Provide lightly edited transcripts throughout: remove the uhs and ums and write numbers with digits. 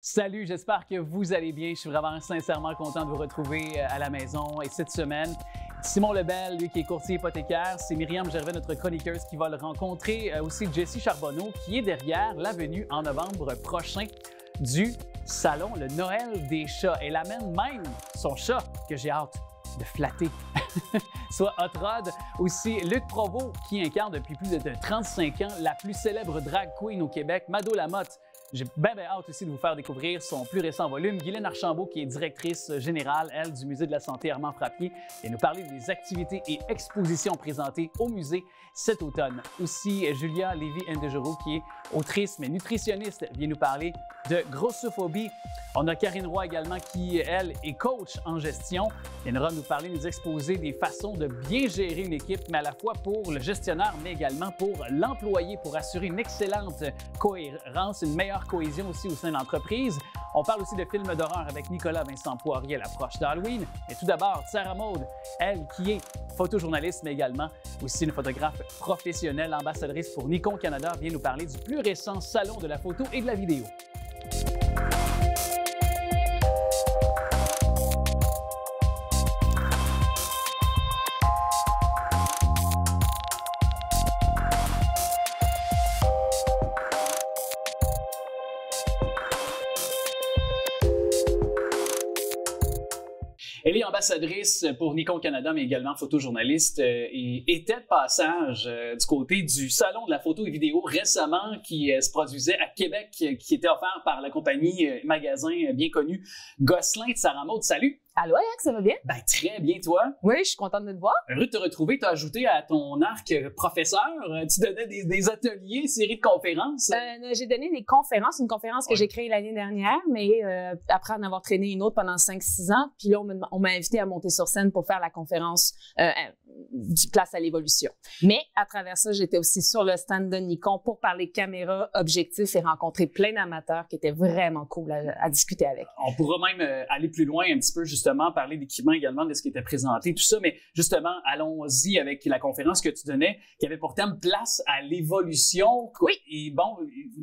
Salut, j'espère que vous allez bien. Je suis vraiment sincèrement content de vous retrouver à la maison. Et cette semaine, Simon Lebel, lui qui est courtier hypothécaire, c'est Myriam Gervais, notre chroniqueuse, qui va le rencontrer. Aussi Jessie Charbonneau, qui est derrière la venue en novembre prochain du salon, le Noël des chats. Elle amène même son chat, que j'ai hâte de flatter, soit Hot Rod. Aussi Luc Provost, qui incarne depuis plus de 35 ans la plus célèbre drag queen au Québec, Mado Lamotte. J'ai bien hâte aussi de vous faire découvrir son plus récent volume. Guylaine Archambault, qui est directrice générale, elle, du Musée de la Santé Armand Frappier, et nous parler des activités et expositions présentées au musée cet automne. Aussi, Julia Lévy-Ndegeroux, qui est autrice mais nutritionniste, vient nous parler de grossophobie. On a Karine Roy également, qui, elle, est coach en gestion. Elle viendra nous parler, nous exposer des façons de bien gérer une équipe, mais à la fois pour le gestionnaire, mais également pour l'employé, pour assurer une excellente cohérence, une meilleure cohésion aussi au sein de l'entreprise. On parle aussi de films d'horreur avec Nicolas Vincent Poirier à l'approche d'Halloween. Et tout d'abord, Sarah Maud, elle qui est photojournaliste, mais également aussi une photographe professionnelle, ambassadrice pour Nikon Canada, vient nous parler du plus récent salon de la photo et de la vidéo. Elle est ambassadrice pour Nikon Canada, mais également photojournaliste et était de passage du côté du Salon de la photo et vidéo récemment qui se produisait à Québec, qui était offert par la compagnie magasin bien connue Gosselin. Sarah Maud, salut! Allô, Alex, ça va bien? Ben, très bien, toi? Oui, je suis contente de te voir. Heureux de te retrouver. Tu as ajouté à ton arc professeur, tu donnais des ateliers, séries de conférences. J'ai donné des conférences, une conférence que j'ai créée l'année dernière, mais après en avoir traîné une autre pendant 5-6 ans, puis là, on m'a invité à monter sur scène pour faire la conférence du Place à l'évolution. Mais à travers ça, j'étais aussi sur le stand de Nikon pour parler caméra, objectifs et rencontrer plein d'amateurs qui étaient vraiment cool à discuter avec. On pourra même aller plus loin un petit peu, justement, parler d'équipement également, de ce qui était présenté, tout ça, mais justement, allons-y avec la conférence que tu donnais, qui avait pour thème Place à l'évolution. Oui. Et bon,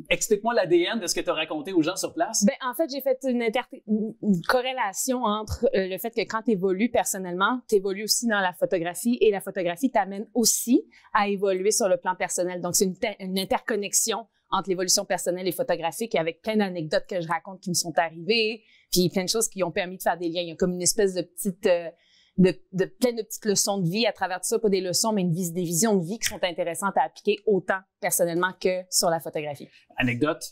explique-moi l'ADN de ce que tu as raconté aux gens sur place. Ben, en fait, j'ai fait une corrélation entre le fait que quand tu évolues personnellement, tu évolues aussi dans la photographie et la photographie t'amène aussi à évoluer sur le plan personnel. Donc, c'est une interconnexion entre l'évolution personnelle et photographique, avec plein d'anecdotes que je raconte qui me sont arrivées, puis plein de choses qui ont permis de faire des liens. Il y a comme une espèce de petite, plein de petites leçons de vie à travers tout ça, pas des leçons, mais des visions de vie qui sont intéressantes à appliquer autant personnellement que sur la photographie. Anecdote?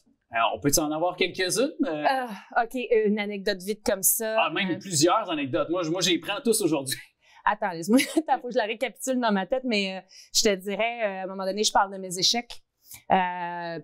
On peut en avoir quelques-unes? OK, une anecdote vite comme ça. Ah, même plusieurs anecdotes. Moi, j'y prends tous aujourd'hui. Attends, laisse-moi, faut que je la récapitule dans ma tête, mais je te dirais, à un moment donné, je parle de mes échecs.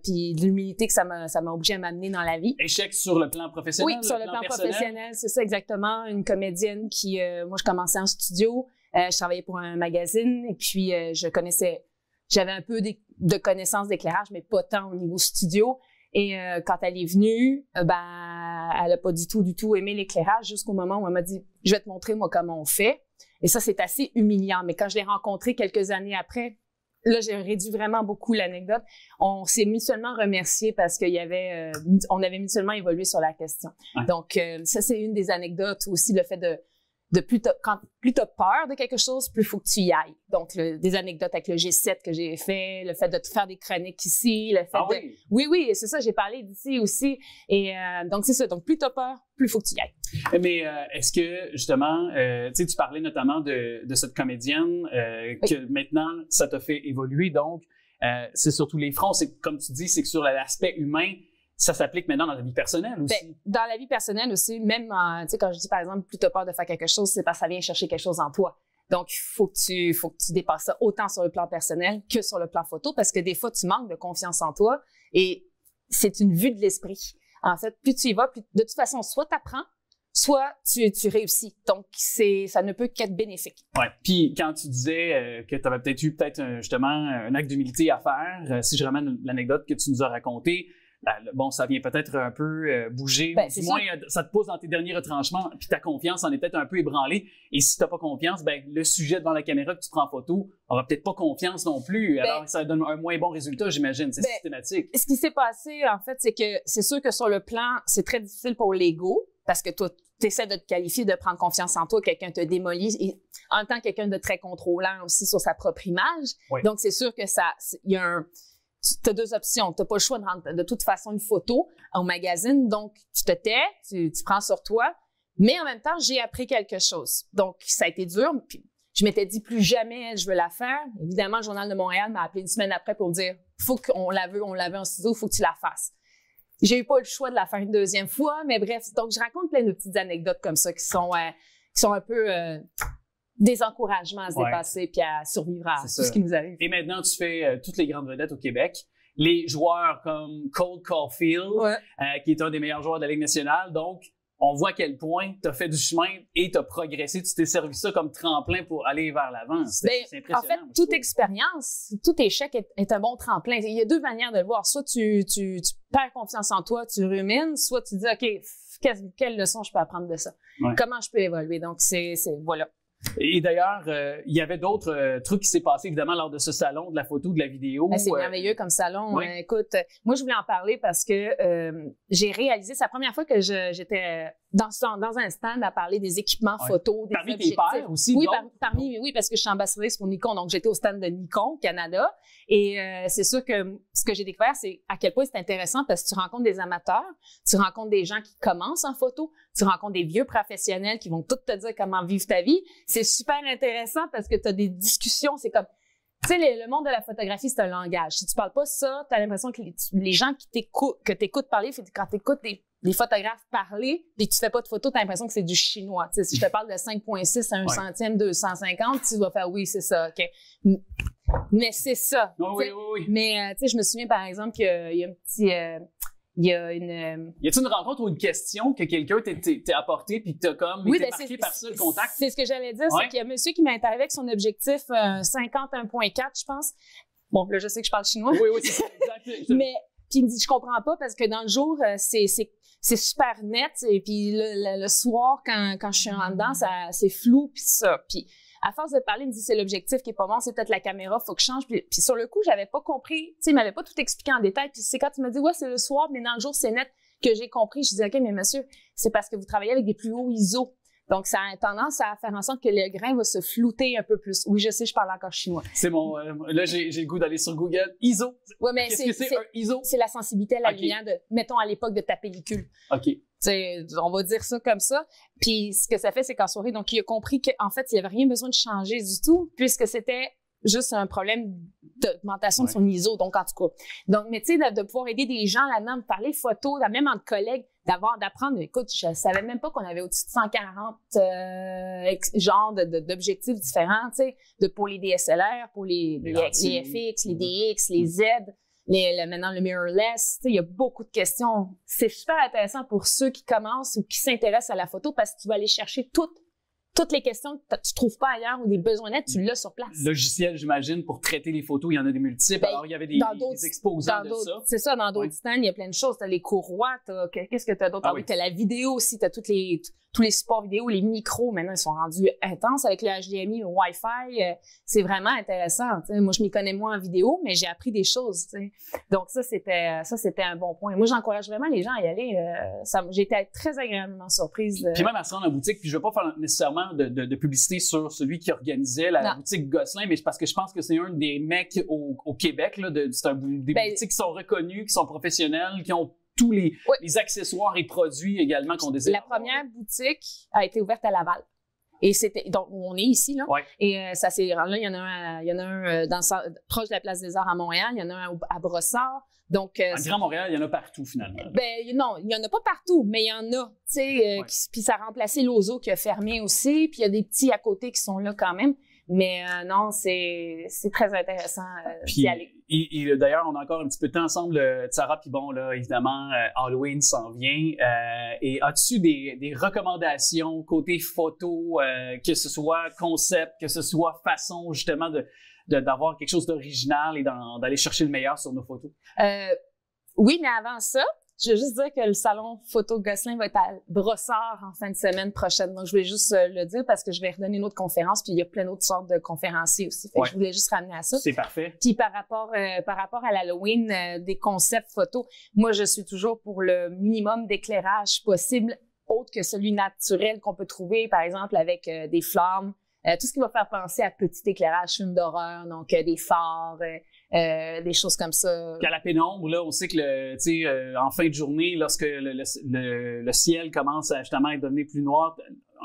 Puis de l'humilité que ça m'a obligé à m'amener dans la vie. Échec sur le plan professionnel? Oui, sur le plan professionnel, c'est ça exactement. Une comédienne qui, moi, je commençais en studio, je travaillais pour un magazine et puis j'avais un peu de connaissances d'éclairage, mais pas tant au niveau studio. Et quand elle est venue, elle a pas du tout aimé l'éclairage jusqu'au moment où elle m'a dit « Je vais te montrer, moi, comment on fait. » Et ça, c'est assez humiliant. Mais quand je l'ai rencontrée quelques années après, là, j'ai réduit vraiment beaucoup l'anecdote. On s'est mutuellement remerciés parce qu'il y avait, on avait mutuellement évolué sur la question. Ouais. Donc, ça, c'est une des anecdotes aussi, le fait de plus t'as peur de quelque chose, plus faut que tu y ailles. Donc, des anecdotes avec le G7 que j'ai fait, le fait de te faire des chroniques ici, le fait Oui, c'est ça, j'ai parlé d'ici aussi. Et donc, c'est ça. Donc, plus t'as peur, plus faut que tu y ailles. Mais est-ce que, justement, tu parlais notamment de cette comédienne que maintenant, ça t'a fait évoluer. Donc, c'est sur tous les fronts. C'est, comme tu dis, c'est que sur l'aspect humain, ça s'applique maintenant dans la vie personnelle aussi. Ben, dans la vie personnelle aussi, même quand je dis par exemple, plus tu as peur de faire quelque chose, c'est parce que ça vient chercher quelque chose en toi. Donc, il faut que tu dépasses ça autant sur le plan personnel que sur le plan photo, parce que des fois, tu manques de confiance en toi et c'est une vue de l'esprit. En fait, plus tu y vas, plus de toute façon, soit tu apprends, soit tu réussis. Donc, ça ne peut qu'être bénéfique. Ouais. Puis, quand tu disais que tu avais peut-être eu justement un acte d'humilité à faire, si je ramène l'anecdote que tu nous as racontée, bon, ça vient peut-être un peu bouger, Ben, ou c'est du moins, ça te pose dans tes derniers retranchements, puis ta confiance en est peut-être un peu ébranlée. Et si tu n'as pas confiance, ben, le sujet devant la caméra que tu prends en photo n'aura peut-être pas confiance non plus. Ben, alors, ça donne un moins bon résultat, j'imagine. C'est systématique. Ce qui s'est passé, en fait, c'est que c'est sûr que sur le plan, c'est très difficile pour l'ego, parce que toi, tu essaies de te qualifier, de prendre confiance en toi, quelqu'un te démolit, et en même temps, quelqu'un de très contrôlant aussi sur sa propre image. Oui. Donc, c'est sûr que il y a tu as deux options. Tu n'as pas le choix de rendre de toute façon une photo au magazine. Donc, tu te tais, tu prends sur toi. Mais en même temps, j'ai appris quelque chose. Donc, ça a été dur. Puis, je m'étais dit plus jamais je veux la faire. Évidemment, le Journal de Montréal m'a appelé une semaine après pour dire faut qu'on la veut, on la veut en studio, il faut que tu la fasses. J'ai eu pas le choix de la faire une deuxième fois, mais bref. Donc, je raconte plein de petites anecdotes comme ça qui sont un peu des encouragements à se dépasser puis à survivre à tout ce qui nous arrive. Et maintenant, tu fais toutes les grandes vedettes au Québec. Les joueurs comme Cole Caulfield, qui est un des meilleurs joueurs de la Ligue nationale. Donc, on voit à quel point tu as fait du chemin et tu as progressé. Tu t'es servi ça comme tremplin pour aller vers l'avant. C'est impressionnant. En fait, toute expérience, tout échec est un bon tremplin. Il y a deux manières de le voir. Soit tu perds confiance en toi, tu rumines, soit tu dis, OK, quelle leçon je peux apprendre de ça? Ouais. Comment je peux évoluer? Donc, voilà. Et d'ailleurs, il y avait d'autres trucs qui s'est passé évidemment lors de ce salon de la photo, de la vidéo. C'est merveilleux comme salon. Écoute, moi je voulais en parler parce que j'ai réalisé, c'est la première fois que j'étais dans un stand à parler des équipements photo, des parmi objectifs. Tes pairs aussi. Oui, oui, parce que je suis ambassadrice pour Nikon, donc j'étais au stand de Nikon Canada. Et c'est sûr que ce que j'ai découvert, c'est à quel point c'est intéressant parce que tu rencontres des amateurs, tu rencontres des gens qui commencent en photo, tu rencontres des vieux professionnels qui vont tout te dire comment vivre ta vie. C'est super intéressant parce que tu as des discussions, c'est comme, tu sais, le monde de la photographie, c'est un langage. Si tu parles pas ça, tu as l'impression que les gens que t'écoutent parler, quand t'écoutes des photographes parler, puis que tu fais pas de photos, tu as l'impression que c'est du chinois. Tu sais, si je te parle de 5.6 à 1 centime, 250, tu vas faire oui, c'est ça, OK. Mais c'est ça. Oui. Mais, tu sais, je me souviens, par exemple, qu'il y a un petit... Y a-t-il une rencontre ou une question que quelqu'un t'a apporté puis que t'as comme été marqué par ça, le contact? C'est ce que j'allais dire, c'est qu'il y a un monsieur qui m'est arrivé avec son objectif 51.4, je pense. Bon, là, je sais que je parle chinois. Oui, c'est ça, exact. Mais, puis il me dit, je comprends pas parce que dans le jour, c'est super net et puis le soir, quand je suis en dedans, c'est flou puis ça. Puis à force de parler, il me dit c'est l'objectif qui est pas bon, c'est peut-être la caméra, faut que je change. Puis sur le coup, j'avais pas compris, tu sais, il m'avait pas tout expliqué en détail. Puis c'est quand il m'a dit ouais, c'est le soir, mais dans le jour c'est net que j'ai compris. Je dis OK, mais monsieur, c'est parce que vous travaillez avec des plus hauts ISO. Donc, ça a tendance à faire en sorte que le grain va se flouter un peu plus. Oui, je sais, je parle encore chinois. C'est bon. Là, j'ai le goût d'aller sur Google. ISO. Ouais, mais Qu'est-ce que c'est un ISO? C'est la sensibilité à la lumière mettons, à l'époque de ta pellicule. OK. T'sais, on va dire ça comme ça. Puis ce que ça fait, c'est qu'en soirée, donc il a compris qu'en fait, il n'y avait rien besoin de changer du tout, puisque c'était juste un problème d'augmentation de son ISO, donc en tout cas. Donc, mais tu sais, de pouvoir aider des gens là-dedans, de parler photo, même entre collègues, d'apprendre, écoute, je savais même pas qu'on avait au-dessus de 140 genres d'objectifs différents, tu sais, pour les DSLR, pour les FX, les DX, les Z. Maintenant, le mirrorless, il y a beaucoup de questions. C'est super intéressant pour ceux qui commencent ou qui s'intéressent à la photo parce que tu vas aller chercher toutes les questions que tu trouves pas ailleurs ou des besoins nets, tu l'as sur place. Logiciel, j'imagine, pour traiter les photos, il y en a des multiples. Alors, il y avait des exposants de ça. C'est ça, dans d'autres stands, il y a plein de choses. Tu as les courroies, qu'est-ce que tu as d'autre? Tu as la vidéo aussi, tu as tous les supports vidéo, les micros, maintenant, ils sont rendus intenses avec le HDMI, le Wi-Fi. C'est vraiment intéressant. T'sais. Moi, je m'y connais moins en vidéo, mais j'ai appris des choses. T'sais. Donc, ça, c'était un bon point. Moi, j'encourage vraiment les gens à y aller. J'ai été très agréablement surprise. Puis même à se rendre en boutique, puis je ne veux pas faire nécessairement de publicité sur celui qui organisait la boutique Gosselin, mais parce que je pense que c'est un des mecs au Québec. C'est des boutiques qui sont reconnues, qui sont professionnelles, qui ont tous les accessoires et produits également qu'on désire. La première boutique a été ouverte à Laval. Et donc on est ici là. Ouais. Et ça c'est là il y en a un proche de la place des Arts à Montréal, il y en a un à Brossard. Donc en Grand Montréal, il y en a partout finalement. Non, il y en a pas partout, mais il y en a, tu sais puis ça a remplacé l'Ozo qui a fermé aussi, puis il y a des petits à côté qui sont là quand même. Mais non, c'est très intéressant d'y aller. Et d'ailleurs, on a encore un petit peu de temps ensemble, Sarah, puis bon, là, évidemment, Halloween s'en vient. Et as-tu des recommandations côté photo, que ce soit concept, que ce soit façon, justement, d'avoir quelque chose d'original et d'aller chercher le meilleur sur nos photos? Oui, mais avant ça, je veux juste dire que le salon photo Gosselin va être à Brossard en fin de semaine prochaine. Donc, je voulais juste le dire parce que je vais redonner une autre conférence, puis il y a plein d'autres sortes de conférenciers aussi. Fait que je voulais juste ramener à ça. C'est parfait. Puis par rapport à l'Halloween, des concepts photos, moi, je suis toujours pour le minimum d'éclairage possible, autre que celui naturel qu'on peut trouver, par exemple, avec des flammes. Tout ce qui va faire penser à petit éclairage, film d'horreur, donc des phares, des choses comme ça. Puis à la pénombre, là, on sait que en fin de journée, lorsque le ciel commence à justement devenir plus noir,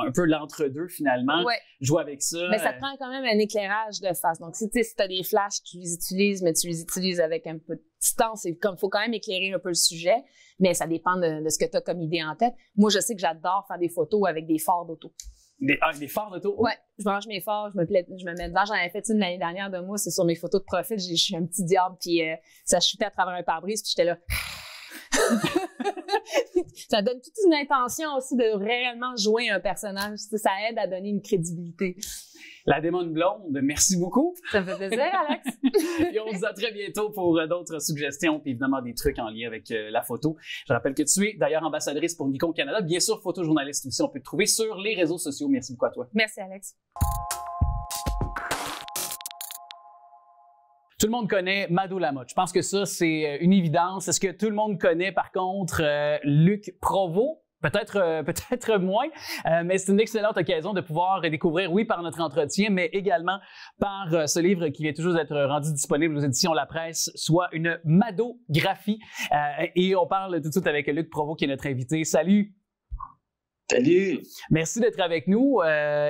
un peu l'entre-deux finalement, jouer avec ça. Mais ça te prend quand même un éclairage de face. Donc si tu as des flashs, tu les utilises, mais tu les utilises avec un peu de distance. C'est comme, faut quand même éclairer un peu le sujet, mais ça dépend de ce que tu as comme idée en tête. Moi, je sais que j'adore faire des photos avec des phares d'auto. Des phares d'auto? Ouais, je branche mes phares, je me mets dedans. J'en avais fait une l'année dernière de moi, c'est sur mes photos de profil. Je suis un petit diable, puis ça chutait à travers un pare-brise, puis j'étais là. Ça donne toute une intention aussi de réellement jouer un personnage. Ça aide à donner une crédibilité. La démon blonde, merci beaucoup. Ça me fait plaisir, Alex. Et on se dit à très bientôt pour d'autres suggestions puis évidemment des trucs en lien avec la photo. Je rappelle que tu es d'ailleurs ambassadrice pour Nikon Canada. Bien sûr, photojournaliste aussi. On peut te trouver sur les réseaux sociaux. Merci beaucoup à toi. Merci, Alex. Tout le monde connaît Mado Lamotte. Je pense que ça, c'est une évidence. Est-ce que tout le monde connaît, par contre, Luc Provost? Peut-être moins, mais c'est une excellente occasion de pouvoir découvrir, oui, par notre entretien, mais également par ce livre qui vient toujours d'être rendu disponible aux éditions La Presse, soit une madographie. Et on parle tout de suite avec Luc Provost, qui est notre invité. Salut! Salut! Merci d'être avec nous.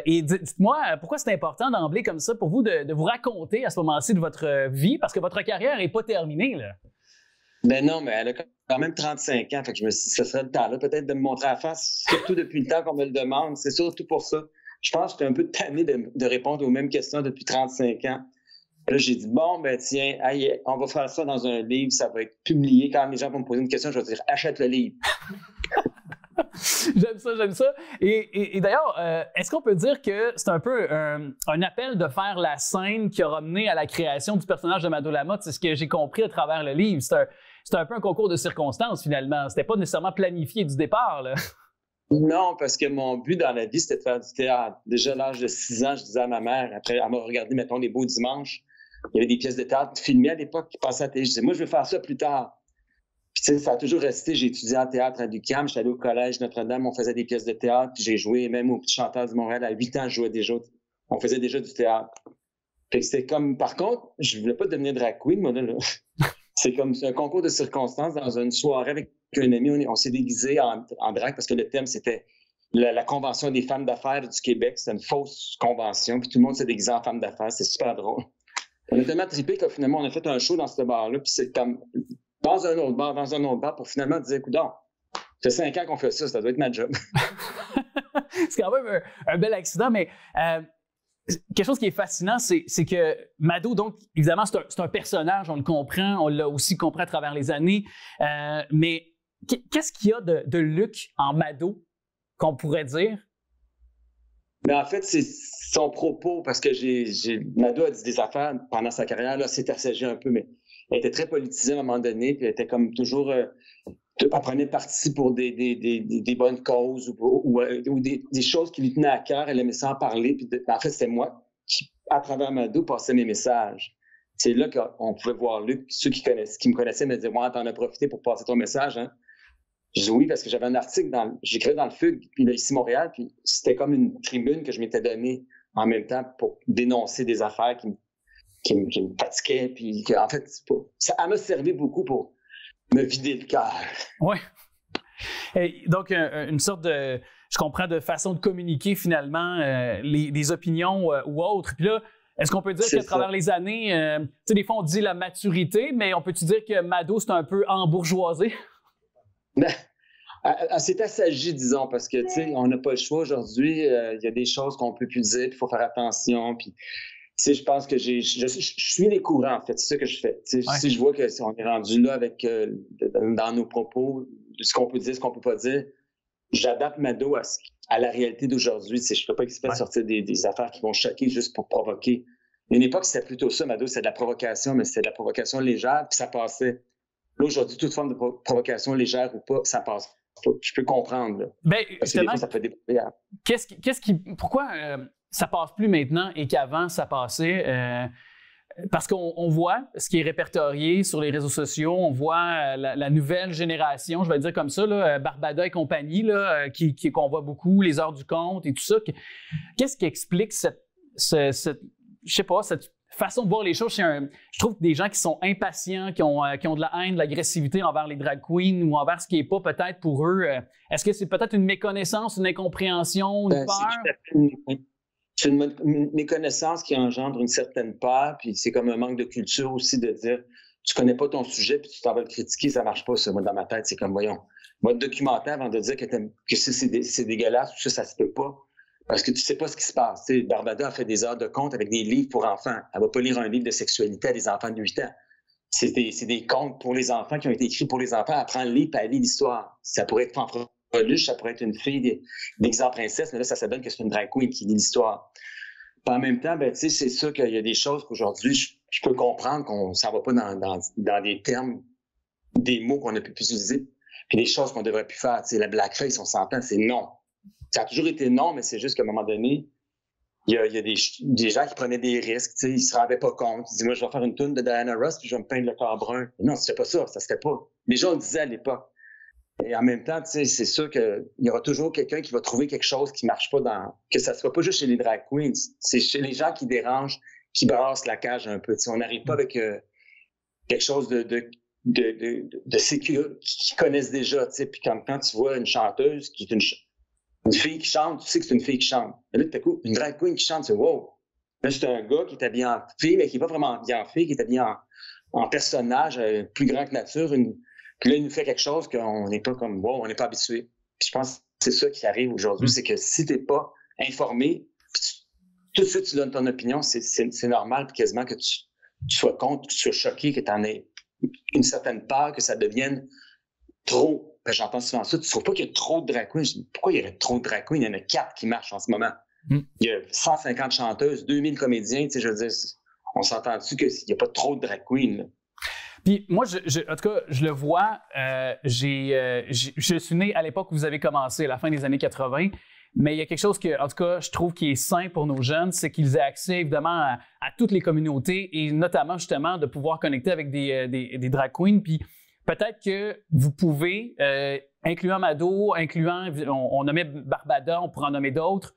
Et dites-moi, pourquoi c'est important d'emblée comme ça pour vous de vous raconter à ce moment-ci de votre vie, parce que votre carrière n'est pas terminée, là. Ben non, mais elle a quand même 35 ans, fait que je me suis dit, ce serait le temps là, peut-être de me montrer à face, surtout depuis le temps qu'on me le demande. C'est surtout pour ça. Je pense que j'étais un peu tanné de répondre aux mêmes questions depuis 35 ans. Là, j'ai dit, bon, ben tiens, on va faire ça dans un livre, ça va être publié. Quand les gens vont me poser une question, je vais dire, achète le livre. J'aime ça. Et d'ailleurs, est-ce qu'on peut dire que c'est un peu un appel de faire la scène qui aura mené à la création du personnage de Mado Lamotte? C'est ce que j'ai compris à travers le livre. C'est un peu un concours de circonstances, finalement. C'était pas nécessairement planifié du départ, là. Non, parce que mon but dans la vie, c'était de faire du théâtre. Déjà à l'âge de 6 ans, je disais à ma mère, après elle m'a regardé, mettons, les beaux dimanches, il y avait des pièces de théâtre filmées à l'époque qui passaient à la télé. Je disais, moi, je veux faire ça plus tard. Puis, tu sais, ça a toujours resté. J'ai étudié en théâtre à l'UQAM, j'étais allé au collège Notre-Dame, on faisait des pièces de théâtre, puis j'ai joué même au Petit Chanteur du Montréal. À 8 ans, je jouais déjà, on faisait déjà du théâtre. Fait que c'était comme, par contre, je voulais pas devenir drag queen, moi, là. C'est un concours de circonstances dans une soirée avec un ami. On s'est déguisé en drag parce que le thème, c'était la Convention des femmes d'affaires du Québec. C'était une fausse convention, puis tout le monde s'est déguisé en femme d'affaires. C'était super drôle. On a tellement trippé que finalement, on a fait un show dans ce bar-là, puis c'est comme dans un autre bar, pour finalement dire, coudonc, ça fait 5 ans qu'on fait ça doit être ma job. C'est quand même un bel accident, mais quelque chose qui est fascinant, c'est que Mado, donc, évidemment, c'est un personnage, on le comprend, on l'a aussi compris à travers les années, mais qu'est-ce qu'il y a de Luc en Mado qu'on pourrait dire? Mais en fait, c'est son propos, parce que Mado a dit des affaires pendant sa carrière, là, c'est assagé un peu, mais elle était très politisée à un moment donné, puis elle était comme toujours... elle prenait parti pour des bonnes causes ou des choses qui lui tenaient à cœur. Elle aimait ça en parler. Puis en fait, c'était moi qui, à travers Mado, passais mes messages. C'est là qu'on pouvait voir Luc. Ceux qui me connaissaient me disaient, ouais, t'en as profité pour passer ton message, hein? Je dis oui, parce que j'avais un article, j'écrivais dans le Fugue, puis là, ici Montréal, puis c'était comme une tribune que je m'étais donnée en même temps pour dénoncer des affaires qui me fatiguaient. Puis en fait, ça m'a servi beaucoup pour me vider le cœur. Oui. Donc, une sorte de, je comprends, de façon de communiquer finalement les opinions ou autres. Puis là, est-ce qu'on peut dire qu'à travers les années, tu sais, des fois on dit la maturité, mais on peut-tu dire que Mado, c'est un peu embourgeoisé? Ben, c'est assagi, disons, parce que, tu sais, on n'a pas le choix aujourd'hui. Il y a des choses qu'on ne peut plus dire, il faut faire attention. Puis, tu sais, je pense que je suis les courants, en fait. C'est ça que je fais. Ouais. Si je vois qu'on est rendu là avec, dans nos propos, ce qu'on peut dire, ce qu'on ne peut pas dire, j'adapte Mado à la réalité d'aujourd'hui. Je ne peux pas exprès sortir des affaires qui vont choquer juste pour provoquer. À une époque, c'était plutôt ça, Mado, c'était de la provocation, mais c'était de la provocation légère, puis ça passait. Là, aujourd'hui, toute forme de provocation légère ou pas, ça passe pas. Je peux comprendre. Là. Ben, parce que des fois, ça peut déborder. Pourquoi ça passe plus maintenant et qu'avant, ça passait? Parce qu'on voit ce qui est répertorié sur les réseaux sociaux, on voit la nouvelle génération, je vais dire comme ça, là, Barbada et compagnie, là, qu'on voit beaucoup, les heures du compte et tout ça. Qu'est-ce qui explique cette façon de voir les choses? Je trouve que des gens qui sont impatients, qui ont de la haine, de l'agressivité envers les drag queens ou envers ce qui n'est pas peut-être pour eux. Est-ce que c'est peut-être une méconnaissance, une incompréhension, une peur? C'est une méconnaissance qui engendre une certaine peur, puis c'est comme un manque de culture aussi de dire tu connais pas ton sujet puis tu t'en vas le critiquer, ça marche pas ça. Moi, dans ma tête, c'est comme, voyons, moi, te documenter avant de dire que c'est dégueulasse, tout ça se peut pas, parce que tu sais pas ce qui se passe. T'sais, Barbada a fait des heures de contes avec des livres pour enfants. Elle va pas lire un livre de sexualité à des enfants de 8 ans. C'est des contes pour les enfants qui ont été écrits pour les enfants. Elle prend le livre et elle lit l'histoire. Ça pourrait être Fanfreluche, ça pourrait être une fille d'exemple princesse, mais là, ça donne que c'est une drag queen qui lit l'histoire. Puis en même temps, ben, c'est sûr qu'il y a des choses qu'aujourd'hui, je peux comprendre qu'on ne s'en va pas dans des termes, des mots qu'on a pu utiliser, puis des choses qu'on devrait plus faire. T'sais, la blackface, on s'entend, c'est non. Ça a toujours été non, mais c'est juste qu'à un moment donné, il y a des gens qui prenaient des risques, ils ne se rendaient pas compte. Ils disaient, moi, je vais faire une toune de Diana Ross, puis je vais me peindre le corps brun. Mais non, c'était pas ça se fait pas. Les gens le disaient à l'époque. Et en même temps, c'est sûr qu'il y aura toujours quelqu'un qui va trouver quelque chose qui ne marche pas que ça ne soit pas juste chez les drag queens, c'est chez les gens qui dérangent, qui brassent la cage un peu. On n'arrive pas avec quelque chose de sécure, qui connaissent déjà. Puis quand tu vois une chanteuse qui est une fille qui chante, tu sais que c'est une fille qui chante. Et là, tout à coup, une drag queen qui chante, c'est wow! Là, c'est un gars qui est habillé en fille, mais qui n'est pas vraiment habillé en fille, qui est habillé en personnage plus grand que nature. Puis là, il nous fait quelque chose qu'on n'est pas comme, wow, on n'est pas habitué. Puis je pense que c'est ça qui arrive aujourd'hui, c'est que si tu n'es pas informé, tout de suite, tu donnes ton opinion, c'est normal quasiment que tu sois contre, que tu sois choqué, que tu en aies une certaine peur, que ça devienne trop. Ben, j'entends souvent ça. Tu ne trouves pas qu'il y a trop de drag queens? Je dis, pourquoi il y aurait trop de drag queens? Il y en a 4 qui marchent en ce moment. Il y a 150 chanteuses, 2000 comédiens. Je veux dire, on s'entend-tu qu'il n'y a pas trop de drag queens? Là? Puis moi, en tout cas, je le vois, je suis né à l'époque où vous avez commencé, à la fin des années 80, mais il y a quelque chose que, en tout cas, je trouve qui est sain pour nos jeunes, c'est qu'ils aient accès, évidemment, à toutes les communautés et notamment, justement, de pouvoir connecter avec des drag queens. Puis peut-être que vous pouvez, incluant Mado, on nommait Barbada, on pourrait en nommer d'autres,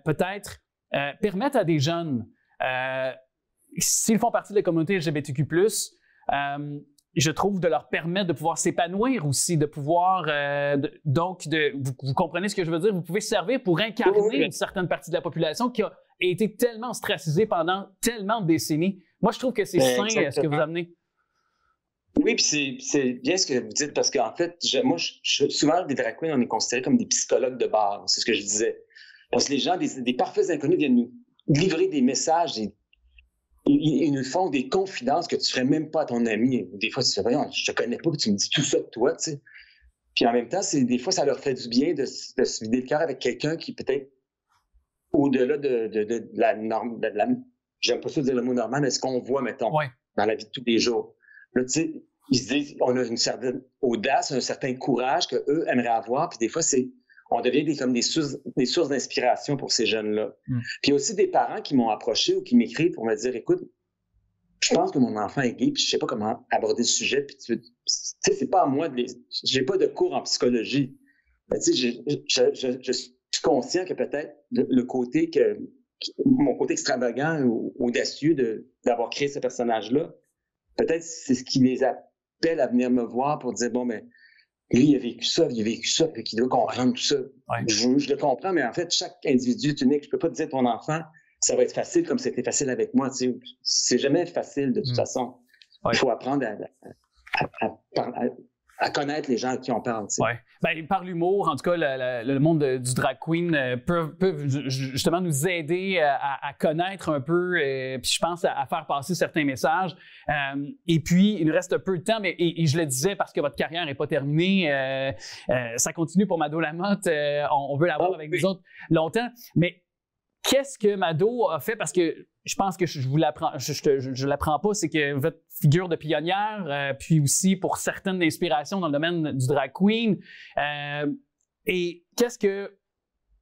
peut-être permettre à des jeunes, s'ils font partie de la communauté LGBTQ+, je trouve de leur permettre de pouvoir s'épanouir aussi, de pouvoir, vous comprenez ce que je veux dire? Vous pouvez servir pour incarner une certaine partie de la population qui a été tellement ostracisée pendant tellement de décennies. Moi, je trouve que c'est sain ce que vous amenez. Oui, puis c'est bien ce que vous dites, parce qu'en fait, souvent, des drag queens, on est considérés comme des psychologues de bar, c'est ce que je disais. Parce que les gens, des parfaits inconnus viennent nous livrer des messages, ils nous font des confidences que tu ne ferais même pas à ton ami. Des fois, tu te fais, voyons, je te connais pas, tu me dis tout ça de toi, tu sais. Puis en même temps, des fois, ça leur fait du bien de se vider le cœur avec quelqu'un qui peut-être au-delà de la norme, j'aime pas ça dire le mot normal, mais ce qu'on voit, mettons, dans la vie de tous les jours. Là, tu sais, ils se disent, on a une certaine audace, un certain courage qu'eux aimeraient avoir, puis des fois, on devient comme des sources d'inspiration pour ces jeunes-là. Puis il y a aussi des parents qui m'ont approché ou qui m'écrivent pour me dire, écoute, je pense que mon enfant est gay, puis je sais pas comment aborder le sujet, puis tu sais, c'est pas à moi j'ai pas de cours en psychologie. Mais tu sais, je suis conscient que peut-être mon côté extravagant ou audacieux d'avoir créé ce personnage-là, peut-être c'est ce qui les appelle à venir me voir pour dire, bon, mais lui, il a vécu ça, puis qu'il doit comprendre tout ça. Ouais. Je le comprends, mais en fait, chaque individu est unique. Je peux pas te dire ton enfant, ça va être facile comme c'était facile avec moi. Tu sais. C'est jamais facile de toute façon. Il faut apprendre à connaître les gens à qui on parle. Tu sais. Ouais. Ben, par l'humour, en tout cas, le monde du drag queen peut justement nous aider à connaître un peu, puis je pense à faire passer certains messages. Et puis, il nous reste peu de temps, mais et je le disais parce que votre carrière n'est pas terminée. Ça continue pour Mado Lamotte. On veut l'avoir avec nous autres longtemps. Mais qu'est-ce que Mado a fait? Parce que je pense que je vous l'apprends, je l'apprends pas, c'est que votre figure de pionnière, puis aussi pour certaines inspirations dans le domaine du drag queen. Et qu'est-ce que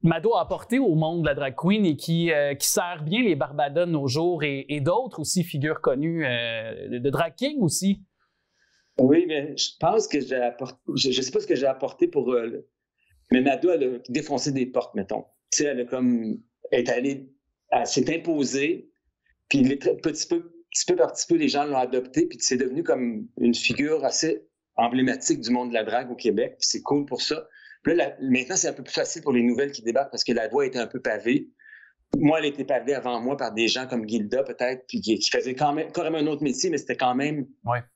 Mado a apporté au monde de la drag queen et qui sert bien les Barbada de nos jours et d'autres aussi figures connues de drag king aussi? Oui, mais je pense que j'ai apporté, je sais pas ce que j'ai apporté pour... mais Mado, elle a défoncé des portes, mettons. Tu sais, elle s'est imposée, puis petit peu par petit peu, les gens l'ont adoptée, puis c'est devenu comme une figure assez emblématique du monde de la drague au Québec, puis c'est cool pour ça. Puis là, maintenant, c'est un peu plus facile pour les nouvelles qui débarquent parce que la voie était un peu pavée. Moi, elle était pavée avant moi par des gens comme Gilda, peut-être, puis qui faisaient quand même carrément un autre métier, mais c'était quand même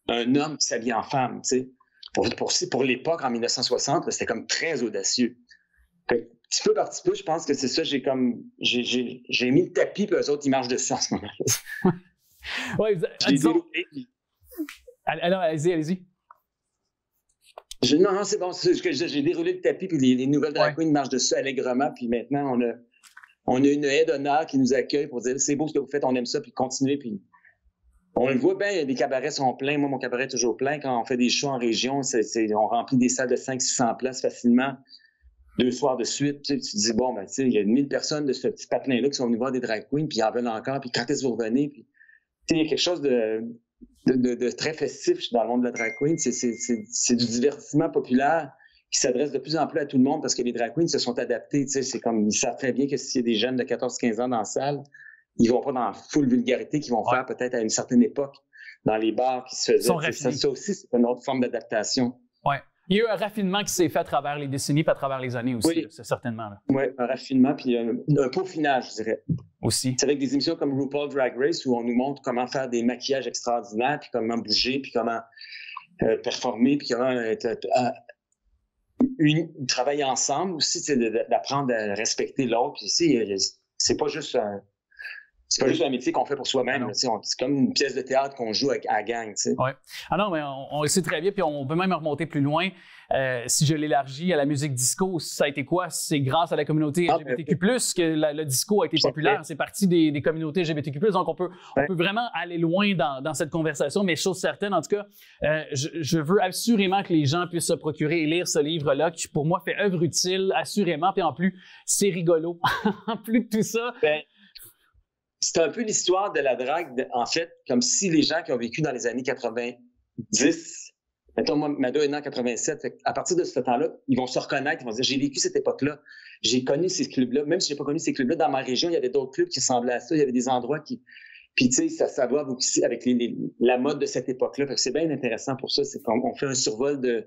un homme qui s'habillait en femme, tu sais. Pour l'époque, en 1960, c'était comme très audacieux. Fait, petit peu par petit peu, je pense que c'est ça, j'ai mis le tapis, puis eux autres, ils marchent dessus en ce moment-là. Oui, disons... Alors, allez-y. Non, c'est bon. J'ai déroulé le tapis, puis les nouvelles drag queens marchent dessus allègrement, puis maintenant, on a une haie d'honneur qui nous accueille pour dire c'est beau ce que vous faites, on aime ça, puis continuez. Puis on le voit bien, les cabarets sont pleins. Moi, mon cabaret est toujours plein. Quand on fait des shows en région, on remplit des salles de 500-600 places facilement, 2 soirs de suite. Tu te dis, bon, ben, tu sais, il y a 1000 personnes de ce petit patelin-là qui sont venues voir des drag queens, puis ils en veulent encore, puis quand est-ce que vous revenez? Puis, il y a quelque chose de très festif dans le monde de la drag queen. C'est du divertissement populaire qui s'adresse de plus en plus à tout le monde parce que les drag queens se sont adaptés. C'est comme, ils savent très bien que s'il y a des jeunes de 14-15 ans dans la salle, ils vont pas dans la full vulgarité qu'ils vont faire peut-être à une certaine époque dans les bars qui se faisaient. Ça aussi, c'est une autre forme d'adaptation. Oui. Il y a eu un raffinement qui s'est fait à travers les décennies et à travers les années aussi, c'est certainement. Oui, un raffinement puis un peaufinage, je dirais. Aussi. C'est avec des émissions comme RuPaul Drag Race où on nous montre comment faire des maquillages extraordinaires, puis comment bouger, puis comment performer, puis comment travailler ensemble aussi, d'apprendre à respecter l'autre. Puis ici, c'est pas juste un métier qu'on fait pour soi-même. C'est comme une pièce de théâtre qu'on joue à la gang. Oui. Ah non, mais on le sait très bien, puis on peut même remonter plus loin. Si je l'élargis à la musique disco, ça a été quoi? C'est grâce à la communauté LGBTQ+, que le disco a été populaire. C'est parti des communautés LGBTQ+. Donc, on peut vraiment aller loin dans cette conversation, mais chose certaine, en tout cas, je veux assurément que les gens puissent se procurer et lire ce livre-là, qui pour moi fait œuvre utile, assurément, puis en plus, c'est rigolo. En plus de tout ça... C'est un peu l'histoire de la drague, en fait, comme si les gens qui ont vécu dans les années 90, mettons, moi, Mado est né en 87, à partir de ce temps-là, ils vont se reconnaître, ils vont se dire, j'ai vécu cette époque-là, j'ai connu ces clubs-là, même si j'ai pas connu ces clubs-là, dans ma région, il y avait d'autres clubs qui ressemblaient à ça, il y avait des endroits qui... Puis, tu sais, ça va aussi avec la mode de cette époque-là. Fait que c'est bien intéressant pour ça, c'est qu'on fait un survol de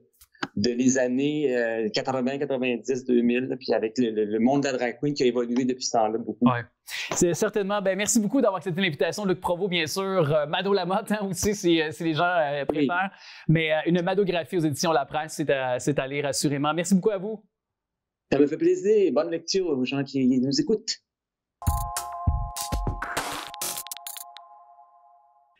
les années 80, 90, 2000, puis avec le monde de la drag queen qui a évolué depuis ce temps-là beaucoup. Oui. C'est certainement. Merci beaucoup d'avoir accepté l'invitation. Luc Provost, bien sûr. Mado Lamotte aussi, si les gens préfèrent. Mais une madographie aux éditions La Presse, c'est à lire assurément. Merci beaucoup à vous. Ça me fait plaisir. Bonne lecture aux gens qui nous écoutent.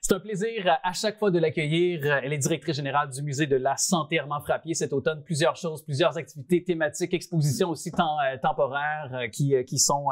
C'est un plaisir à chaque fois de l'accueillir. Elle est directrice générale du Musée de la Santé Armand Frappier cet automne. Plusieurs choses, plusieurs activités thématiques, expositions aussi temporaires qui sont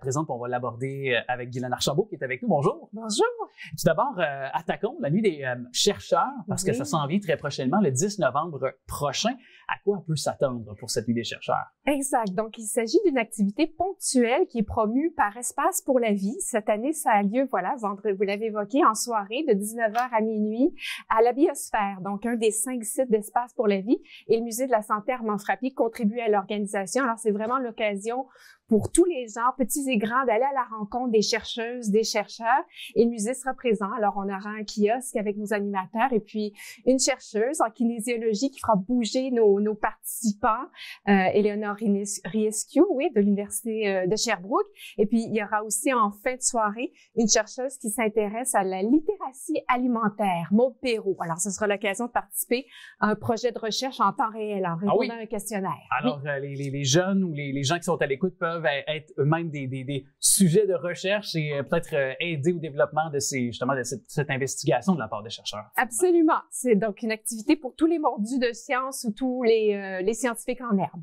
présentes. On va l'aborder avec Guylaine Archambault qui est avec nous. Bonjour. Bonjour. Tout d'abord, attaquons la nuit des chercheurs parce que ça s'en vient très prochainement, le 10 novembre prochain. À quoi on peut s'attendre pour cette nuit des chercheurs? Exact. Donc, il s'agit d'une activité ponctuelle qui est promue par Espace pour la vie. Cette année, ça a lieu, vendredi, vous l'avez évoqué, en soirée de 19h à minuit à la Biosphère, donc un des 5 sites d'Espace pour la vie. Et le Musée de la Santé Armand Frappier contribue à l'organisation. Alors, c'est vraiment l'occasion pour tous les gens, petits et grands, d'aller à la rencontre des chercheuses, des chercheurs. Et le musée sera présent. Alors, on aura un kiosque avec nos animateurs et puis une chercheuse en kinésiologie qui fera bouger nos participants, Éléonore Riescu, de l'Université de Sherbrooke. Et puis, il y aura aussi en fin de soirée une chercheuse qui s'intéresse à la littératie alimentaire, Maude Perrault. Alors, ce sera l'occasion de participer à un projet de recherche en temps réel, en répondant à un questionnaire. Alors, les jeunes ou les gens qui sont à l'écoute peuvent être eux-mêmes des sujets de recherche et peut-être aider au développement de cette investigation de la part des chercheurs. Absolument. C'est donc une activité pour tous les mordus de sciences ou tous les scientifiques en herbe.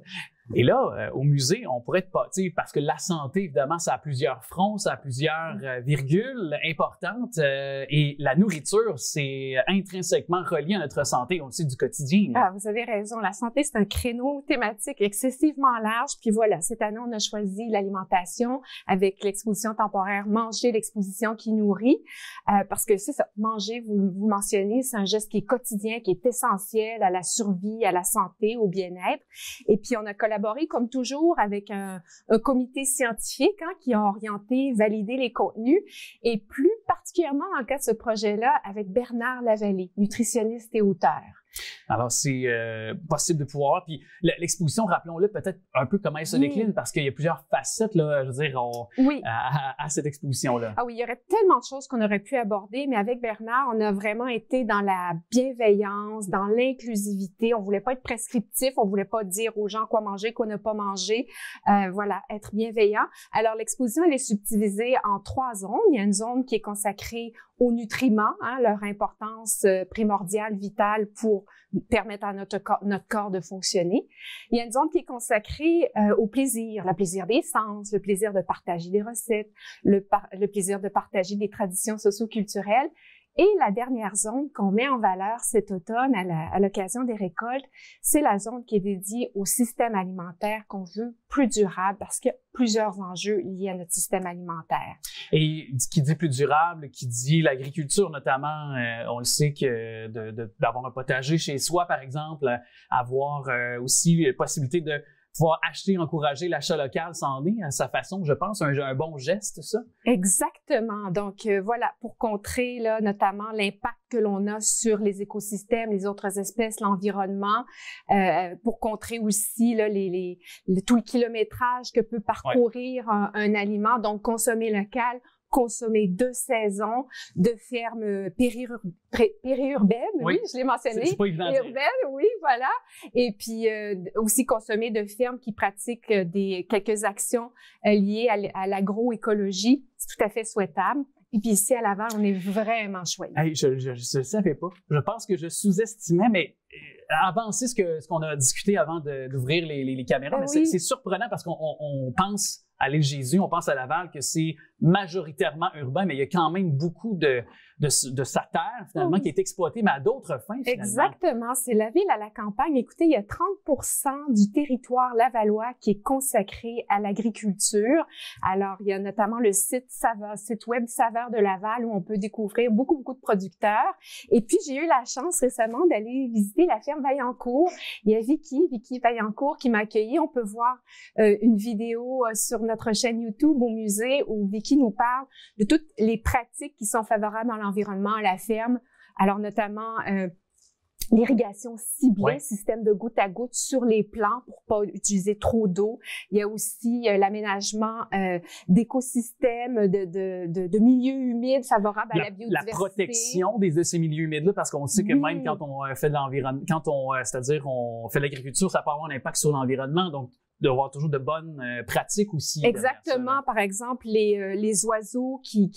Et là, au musée, on pourrait être pas, parce que la santé, évidemment, ça a plusieurs fronts, ça a plusieurs virgules importantes, et la nourriture, c'est intrinsèquement relié à notre santé, on le sait, du quotidien. Ah, vous avez raison. La santé, c'est un créneau thématique excessivement large. Puis voilà, cette année, on a choisi l'alimentation avec l'exposition temporaire Manger, l'exposition qui nourrit, parce que c'est ça, manger, vous mentionnez, c'est un geste qui est quotidien, qui est essentiel à la survie, à la santé, au bien-être. Et puis, on a collaboré comme toujours avec un comité scientifique qui a orienté, validé les contenus et plus particulièrement dans le cas de ce projet-là avec Bernard Lavallée, nutritionniste et auteur. Alors, c'est possible de pouvoir. Puis l'exposition, rappelons-le peut-être un peu comment elle se décline, parce qu'il y a plusieurs facettes, là, je veux dire, à cette exposition-là. Ah oui, il y aurait tellement de choses qu'on aurait pu aborder, mais avec Bernard, on a vraiment été dans la bienveillance, dans l'inclusivité. On voulait pas être prescriptif, on voulait pas dire aux gens quoi manger, quoi ne pas manger. Voilà, être bienveillant. Alors, l'exposition, elle est subdivisée en 3 zones. Il y a une zone qui est consacrée aux nutriments, leur importance primordiale, vitale pour permettre à notre corps de fonctionner. Il y a une zone qui est consacrée au plaisir, le plaisir des sens, le plaisir de partager des recettes, le plaisir de partager des traditions socio-culturelles. Et la dernière zone qu'on met en valeur cet automne à l'occasion des récoltes, c'est la zone qui est dédiée au système alimentaire qu'on veut plus durable parce qu'il y a plusieurs enjeux liés à notre système alimentaire. Et qui dit plus durable, qui dit l'agriculture notamment, on le sait que d'avoir un potager chez soi, par exemple, avoir aussi la possibilité de pouvoir acheter, encourager l'achat local, c'en est à sa façon, je pense, un bon geste, ça? Exactement. Donc, voilà, pour contrer là, notamment l'impact que l'on a sur les écosystèmes, les autres espèces, l'environnement, pour contrer aussi là, tout le kilométrage que peut parcourir un aliment, donc consommer local, consommer de saison, de fermes périurbaines, oui, je l'ai mentionné. C'est pas évident. Urbaines, oui, voilà. Et puis aussi consommer de fermes qui pratiquent quelques actions liées à l'agroécologie. C'est tout à fait souhaitable. Et puis ici, à Laval, on est vraiment chouette. Hey, je ne savais pas. Je pense que je sous-estimais, mais avant, c'est ce qu'on a discuté avant d'ouvrir les caméras. Mais oui. C'est surprenant parce qu'on pense à l'île Jésus, on pense à Laval que c'est majoritairement urbain, mais il y a quand même beaucoup de sa terre, finalement, qui est exploitée, mais à d'autres fins, finalement. Exactement. C'est la ville à la campagne. Écoutez, il y a 30% du territoire lavallois qui est consacré à l'agriculture. Alors, il y a notamment le site web Saveurs de Laval où on peut découvrir beaucoup de producteurs. Et puis, j'ai eu la chance récemment d'aller visiter la ferme Vaillancourt. Il y a Vicky Vaillancourt qui m'a accueilli. On peut voir une vidéo sur notre chaîne YouTube au musée où Vicky nous parle de toutes les pratiques qui sont favorables à l'environnement, à la ferme. Alors, notamment l'irrigation ciblée, système de goutte à goutte sur les plants pour pas utiliser trop d'eau. Il y a aussi l'aménagement d'écosystèmes, de milieux humides favorables à la biodiversité. La protection de ces milieux humides-là, parce qu'on sait que même quand on fait de l'environnement, c'est-à-dire on fait de l'agriculture, ça peut avoir un impact sur l'environnement. Donc, d'avoir toujours de bonnes pratiques aussi. Exactement. Par exemple, les oiseaux qui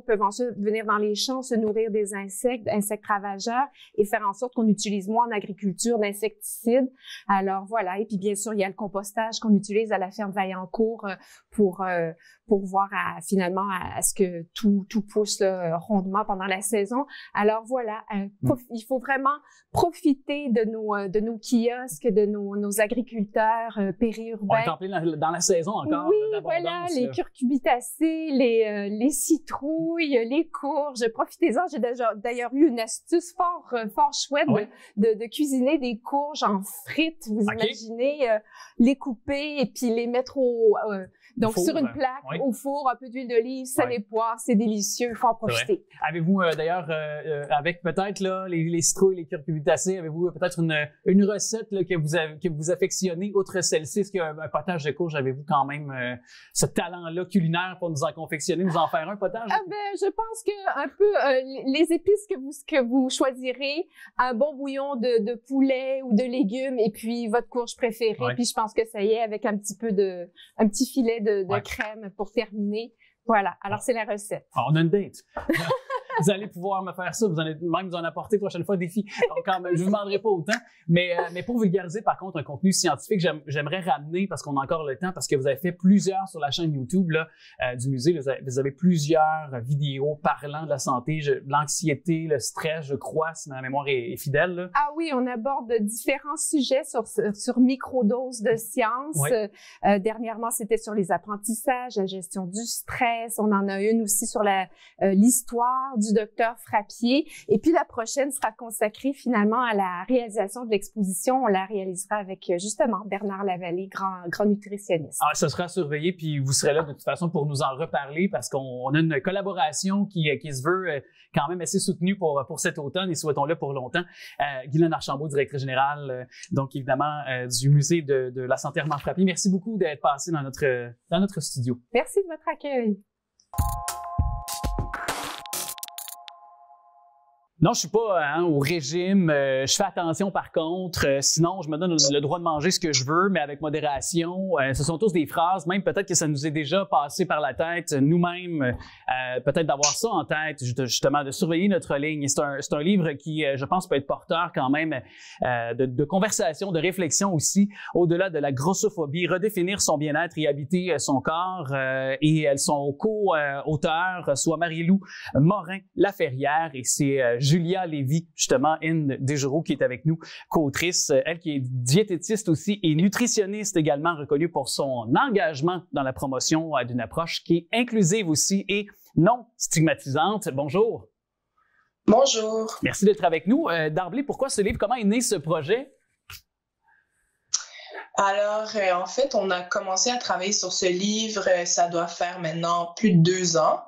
peuvent ensuite venir dans les champs, se nourrir des insectes ravageurs et faire en sorte qu'on utilise moins en agriculture d'insecticides. Alors voilà. Et puis bien sûr, il y a le compostage qu'on utilise à la ferme Vaillancourt pour voir finalement à ce que tout pousse là, rondement pendant la saison. Alors voilà, il faut vraiment profiter de nos kiosques, de nos agriculteurs périurbains. On est en plein dans la saison encore. Oui, voilà, les curcubitacées, les citrouilles, les courges. Profitez-en. J'ai d'ailleurs eu une astuce fort chouette de cuisiner des courges en frites. Vous imaginez les couper et puis les mettre donc sur une plaque, au four, un peu d'huile d'olive, sel et poivre, c'est délicieux, il faut en profiter. Avez-vous d'ailleurs, avec peut-être là les citrouilles, les curcubitacées, avez-vous peut-être une recette là, que vous affectionnez, outre celle-ci? Est-ce qu'un potage de courge, avez-vous quand même ce talent-là culinaire pour nous en confectionner, nous en faire un potage? Je pense que un peu les épices que vous choisirez, un bon bouillon de poulet ou de légumes et puis votre courge préférée, puis je pense que ça y est avec un petit filet de crème pour terminer. Voilà. Alors, c'est la recette. On a une date. vous allez pouvoir me faire ça. Vous allez même vous en apporter prochaine fois défi. Donc, quand même, je vous demanderai pas autant. Mais pour vulgariser, par contre, un contenu scientifique, j'aimerais ramener, parce qu'on a encore le temps, parce que vous avez fait plusieurs sur la chaîne YouTube là, du musée. Là, vous avez plusieurs vidéos parlant de la santé, de l'anxiété, le stress, je crois, si ma mémoire est fidèle. Là. Ah oui, on aborde différents sujets sur microdoses de science. Oui. Dernièrement, c'était sur les apprentissages, la gestion du stress. On en a une aussi sur l'histoire du docteur Frappier. Et puis la prochaine sera consacrée finalement à la réalisation de l'exposition. On la réalisera avec justement Bernard Lavallée, grand nutritionniste. Ah, ça sera surveillé, puis vous serez là de toute façon pour nous en reparler parce qu'on a une collaboration qui se veut quand même assez soutenue pour cet automne et souhaitons-le pour longtemps. Guylaine Archambault, directrice générale, donc évidemment du musée de la santé Armand Frappier. Merci beaucoup d'être passé dans notre studio. Merci de votre accueil. Non, je suis pas au régime. Je fais attention par contre. Sinon, je me donne le droit de manger ce que je veux, mais avec modération. Ce sont tous des phrases, même peut-être que ça nous est déjà passé par la tête nous-mêmes. Peut-être d'avoir ça en tête, justement, de surveiller notre ligne. C'est un livre qui, je pense, peut être porteur quand même de conversation, de réflexion aussi, au-delà de la grossophobie, redéfinir son bien-être et habiter son corps. Et elles sont co-auteurs, soit Marie-Lou Morin-Laferrière et c'est Julia Lévy, justement, Desjoureaux, qui est avec nous, co-autrice, elle qui est diététiste aussi et nutritionniste également, reconnue pour son engagement dans la promotion d'une approche qui est inclusive aussi et non stigmatisante. Bonjour. Bonjour. Merci d'être avec nous. D'emblée, pourquoi ce livre? Comment est né ce projet? Alors, en fait, on a commencé à travailler sur ce livre, ça doit faire maintenant plus de 2 ans.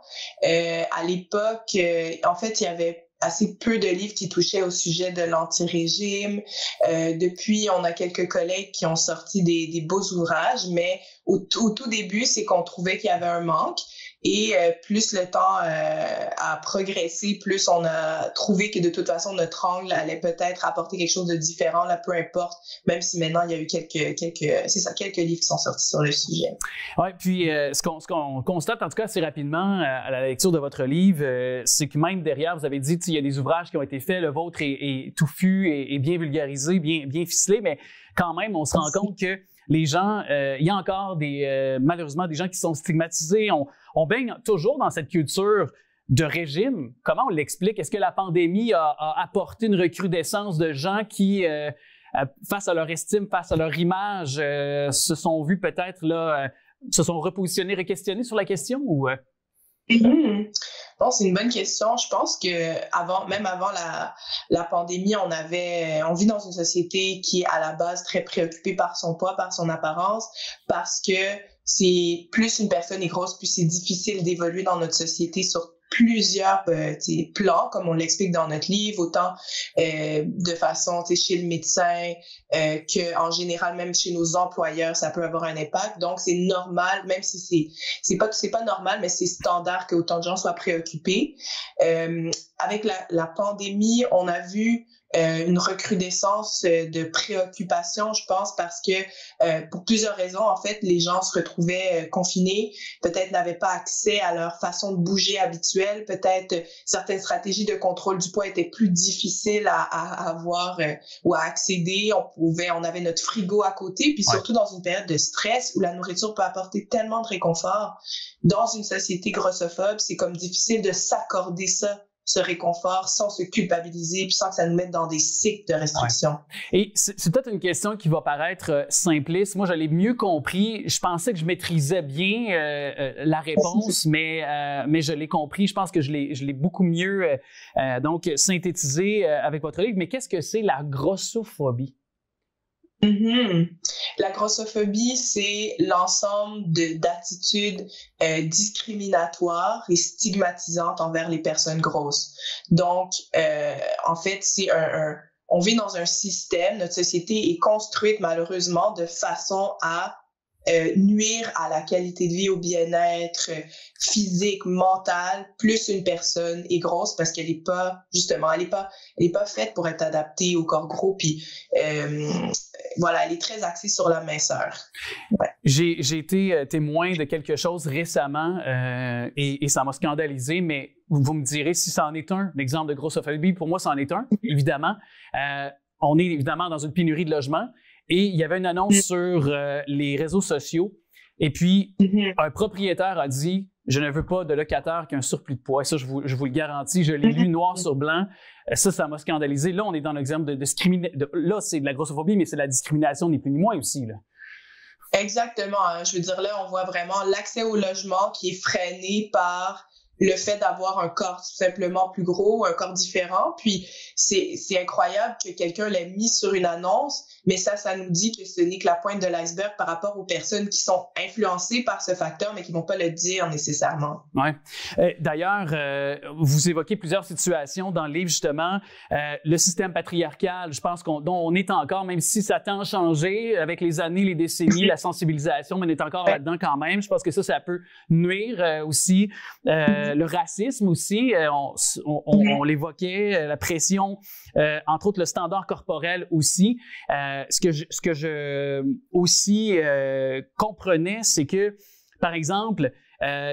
À l'époque, en fait, il y avait assez peu de livres qui touchaient au sujet de l'anti-régime. Depuis, on a quelques collègues qui ont sorti des beaux ouvrages, mais au tout début, c'est qu'on trouvait qu'il y avait un manque. Et plus le temps a progressé, plus on a trouvé que de toute façon, notre angle allait peut-être apporter quelque chose de différent, là, peu importe, même si maintenant, il y a eu quelques livres qui sont sortis sur le sujet. Oui, puis ce qu'on constate, en tout cas, assez rapidement à la lecture de votre livre, c'est que même derrière, vous avez dit, il y a des ouvrages qui ont été faits, le vôtre est touffu et bien vulgarisé, bien ficelé, mais quand même, on se rend compte que les gens, il y a encore malheureusement des gens qui sont stigmatisés. On baigne toujours dans cette culture de régime. Comment on l'explique? Est-ce que la pandémie a apporté une recrudescence de gens qui, face à leur estime, face à leur image, se sont vus peut-être là, se sont repositionnés, re-questionnés sur la question ou? Bon, c'est une bonne question. Je pense que même avant la pandémie, on vit dans une société qui est à la base très préoccupée par son poids, par son apparence, parce que c'est plus une personne est grosse, plus c'est difficile d'évoluer dans notre société sur plusieurs plans, comme on l'explique dans notre livre, autant de façon chez le médecin qu'en général, même chez nos employeurs, ça peut avoir un impact. Donc, c'est normal, même si c'est pas normal, mais c'est standard que autant de gens soient préoccupés. Avec la pandémie, on a vu une recrudescence de préoccupation, je pense, parce que pour plusieurs raisons, en fait, les gens se retrouvaient confinés, peut-être n'avaient pas accès à leur façon de bouger habituelle, peut-être certaines stratégies de contrôle du poids étaient plus difficiles à avoir ou à accéder. On avait notre frigo à côté, puis surtout dans une période de stress où la nourriture peut apporter tellement de réconfort. Dans une société grossophobe, c'est comme difficile de s'accorder ce réconfort sans se culpabiliser puis sans que ça nous mette dans des cycles de restriction. Ouais. Et c'est peut-être une question qui va paraître simpliste. Moi, je l'ai mieux compris. Je pensais que je maîtrisais bien la réponse, mais je l'ai compris. Je pense que je l'ai beaucoup mieux donc synthétisé avec votre livre. Mais qu'est-ce que c'est la grossophobie? La grossophobie, c'est l'ensemble d'attitudes discriminatoires et stigmatisantes envers les personnes grosses. Donc, en fait, c'est on vit dans un système, notre société est construite malheureusement de façon à nuire à la qualité de vie, au bien-être physique, mental, plus une personne est grosse parce qu'elle est pas, justement, elle est pas faite pour être adaptée au corps gros, puis voilà, elle est très axée sur la minceur. Ouais. J'ai été témoin de quelque chose récemment et ça m'a scandalisé, mais vous me direz si ça en est un exemple de grossophobie. Pour moi, ça en est un, évidemment. On est évidemment dans une pénurie de logements et il y avait une annonce sur les réseaux sociaux et puis un propriétaire a dit « Je ne veux pas de locataire qui a un surplus de poids ». Ça, je vous le garantis, je l'ai lu noir sur blanc. Ça m'a scandalisé. Là, on est dans l'exemple de discrimination. Là, c'est de la grossophobie, mais c'est de la discrimination, ni plus ni moins aussi, là. Exactement. Hein. Je veux dire, là, on voit vraiment l'accès au logement qui est freiné par le fait d'avoir un corps tout simplement plus gros, un corps différent. Puis, c'est incroyable que quelqu'un l'ait mis sur une annonce, mais ça nous dit que ce n'est que la pointe de l'iceberg par rapport aux personnes qui sont influencées par ce facteur, mais qui ne vont pas le dire nécessairement. Oui. D'ailleurs, vous évoquez plusieurs situations dans le livre, justement. Le système patriarcal, je pense dont on est encore, même si ça tend à changer avec les années, les décennies, la sensibilisation, mais on est encore là-dedans quand même. Je pense que ça peut nuire aussi. Le racisme aussi, on l'évoquait, la pression, entre autres le standard corporel aussi. Ce que je aussi comprenais, c'est que, par exemple,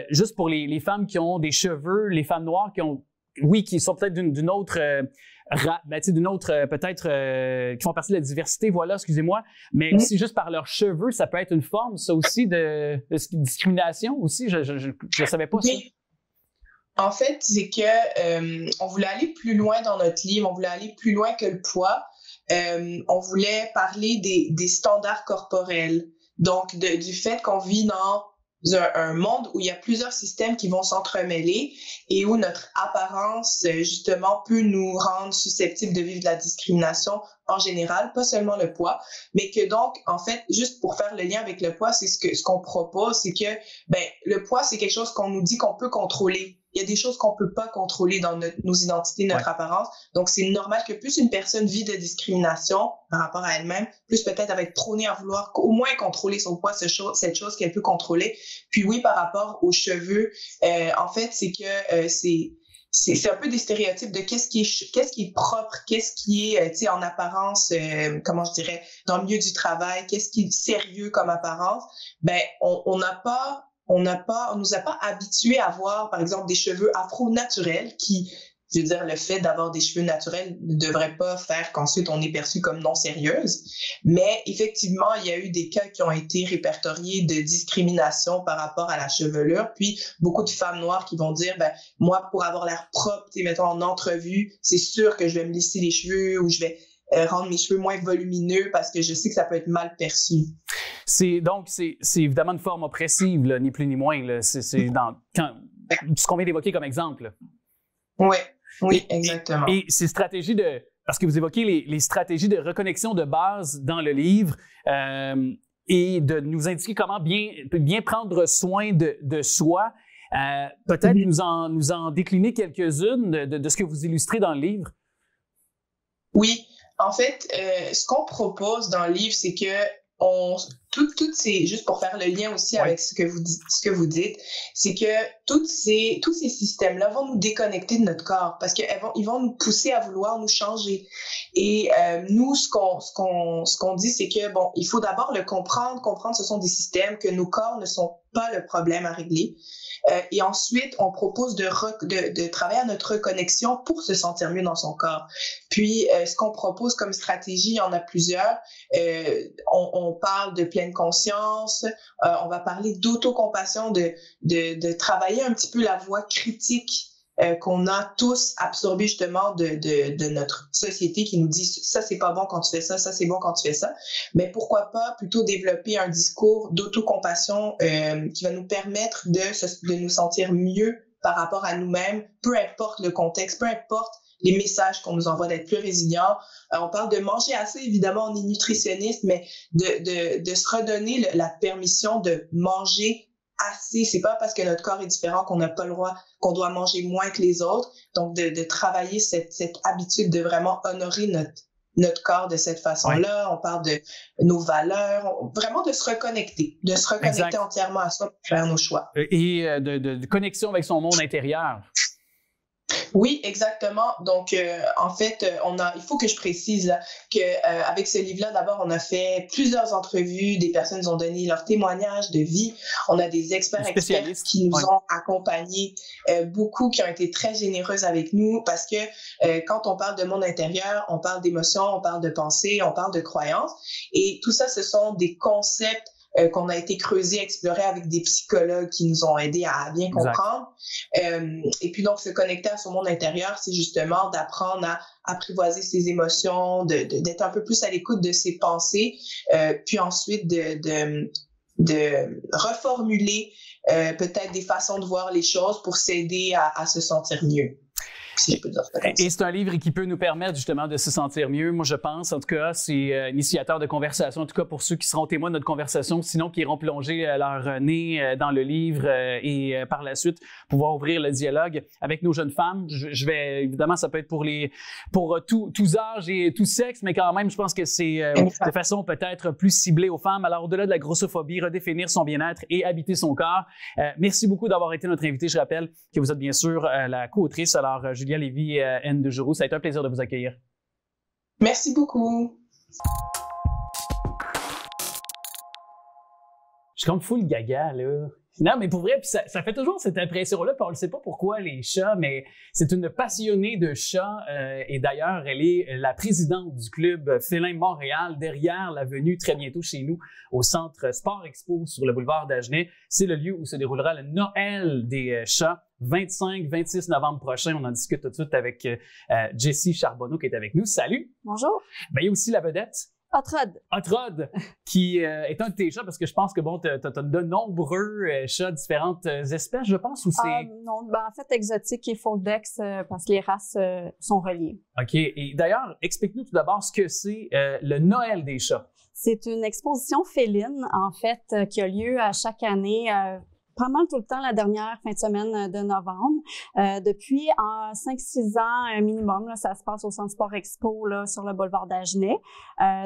juste pour les femmes qui ont des cheveux, les femmes noires qui sont peut-être d'une autre peut-être qui font partie de la diversité, voilà, excusez-moi, mais aussi juste par leurs cheveux, ça peut être une forme, ça aussi, de discrimination aussi. Je savais pas ça. En fait, c'est que on voulait aller plus loin dans notre livre, on voulait aller plus loin que le poids. On voulait parler des standards corporels. Donc, du fait qu'on vit dans un monde où il y a plusieurs systèmes qui vont s'entremêler et où notre apparence, justement, peut nous rendre susceptibles de vivre de la discrimination en général, pas seulement le poids, mais que donc, en fait, juste pour faire le lien avec le poids, c'est ce qu'on propose, c'est que, le poids, c'est quelque chose qu'on nous dit qu'on peut contrôler. Il y a des choses qu'on peut pas contrôler dans nos identités, notre apparence. Donc, c'est normal que plus une personne vit de discrimination par rapport à elle-même, plus peut-être elle va être prônée à vouloir au moins contrôler son poids, cette chose qu'elle peut contrôler. Puis oui, par rapport aux cheveux, en fait, c'est que c'est un peu des stéréotypes de qu'est-ce qui est propre, qu'est-ce qui est en apparence, comment je dirais, dans le milieu du travail, qu'est-ce qui est sérieux comme apparence. On nous a pas habitués à voir, par exemple, des cheveux afro naturels qui, je veux dire, le fait d'avoir des cheveux naturels ne devrait pas faire qu'ensuite on est perçu comme non sérieuse. Mais effectivement, il y a eu des cas qui ont été répertoriés de discrimination par rapport à la chevelure. Puis, beaucoup de femmes noires qui vont dire, moi, pour avoir l'air propre, mettons en entrevue, c'est sûr que je vais me lisser les cheveux ou je vais rendre mes cheveux moins volumineux parce que je sais que ça peut être mal perçu. C'est évidemment une forme oppressive, là, ni plus ni moins. Là. C'est ce qu'on vient d'évoquer comme exemple. Oui, exactement. Et ces stratégies parce que vous évoquez les stratégies de reconnexion de base dans le livre et de nous indiquer comment bien prendre soin de soi. Peut-être nous en décliner quelques-unes de ce que vous illustrez dans le livre. Oui. En fait, ce qu'on propose dans le livre, c'est que juste pour faire le lien aussi avec ce que vous dites, c'est que tous ces systèmes-là vont nous déconnecter de notre corps parce qu'ils vont nous pousser à vouloir nous changer. Et nous, ce qu'on dit, c'est que il faut d'abord le comprendre. Comprendre, ce sont des systèmes que nos corps ne sont pas le problème à régler. Et ensuite, on propose de travailler à notre reconnexion pour se sentir mieux dans son corps. Puis, ce qu'on propose comme stratégie, il y en a plusieurs. On parle de pleine conscience. On va parler d'autocompassion, de travailler un petit peu la voix critique qu'on a tous absorbé justement de notre société qui nous dit ça c'est pas bon quand tu fais ça, ça c'est bon quand tu fais ça. Mais pourquoi pas plutôt développer un discours d'autocompassion qui va nous permettre de nous sentir mieux par rapport à nous-mêmes, peu importe le contexte, peu importe les messages qu'on nous envoie, d'être plus résilients. On parle de manger assez, évidemment, on est nutritionniste, mais de se redonner la permission de manger assez. C'est pas parce que notre corps est différent qu'on n'a pas le droit, qu'on doit manger moins que les autres. Donc, de travailler cette habitude de vraiment honorer notre corps de cette façon-là. On parle de nos valeurs, vraiment de se reconnecter entièrement à soi pour faire nos choix. Et de connexion avec son monde intérieur. Oui, exactement. Donc, en fait, il faut que je précise là, que avec ce livre-là, d'abord, on a fait plusieurs entrevues, des personnes ont donné leurs témoignages de vie. On a des experts qui nous ont accompagnés, beaucoup qui ont été très généreuses avec nous parce que quand on parle de monde intérieur, on parle d'émotions, on parle de pensée, on parle de croyances. Et tout ça, ce sont des concepts qu'on a été creusés, explorés avec des psychologues qui nous ont aidés à bien comprendre. Et puis donc, se connecter à son monde intérieur, c'est justement d'apprendre à apprivoiser ses émotions, d'être un peu plus à l'écoute de ses pensées, puis ensuite de reformuler peut-être des façons de voir les choses pour s'aider à se sentir mieux. Si je peux dire ça. Et c'est un livre qui peut nous permettre justement de se sentir mieux. Moi, je pense, en tout cas, c'est initiateur de conversation, en tout cas pour ceux qui seront témoins de notre conversation, sinon qui iront plonger leur nez dans le livre et par la suite pouvoir ouvrir le dialogue avec nos jeunes femmes. Je vais, évidemment, ça peut être pour tous âges et tous sexes, mais quand même, je pense que c'est de façon peut-être plus ciblée aux femmes. Alors, au-delà de la grossophobie, redéfinir son bien-être et habiter son corps. Merci beaucoup d'avoir été notre invité. Je rappelle que vous êtes bien sûr la co-autrice. Alors, Julia Lévy, N de Jourou, ça a été un plaisir de vous accueillir. Merci beaucoup. Je suis comme full gaga, là. Non, mais pour vrai, puis ça fait toujours cette impression-là, puis on ne sait pas pourquoi les chats, mais c'est une passionnée de chats, et d'ailleurs, elle est la présidente du club Félin Montréal, derrière la venue très bientôt chez nous au Centre Sport Expo sur le boulevard d'Agenais. C'est le lieu où se déroulera le Noël des chats, 25-26 novembre prochain. On en discute tout de suite avec Jessie Charbonneau qui est avec nous. Salut! Bonjour! Ben, il y a aussi la vedette. Hot Rod, qui est un de tes chats, parce que je pense que bon, tu as de nombreux chats, différentes espèces, je pense, ou c'est... non, en fait, exotique et Foldex, parce que les races sont reliées. OK. Et d'ailleurs, explique-nous tout d'abord ce que c'est le Noël des chats. C'est une exposition féline, en fait, qui a lieu à chaque année, pas mal tout le temps la dernière fin de semaine de novembre. Depuis 5-6 ans un minimum, là, ça se passe au Centre Sport Expo là, sur le boulevard d'Agenais.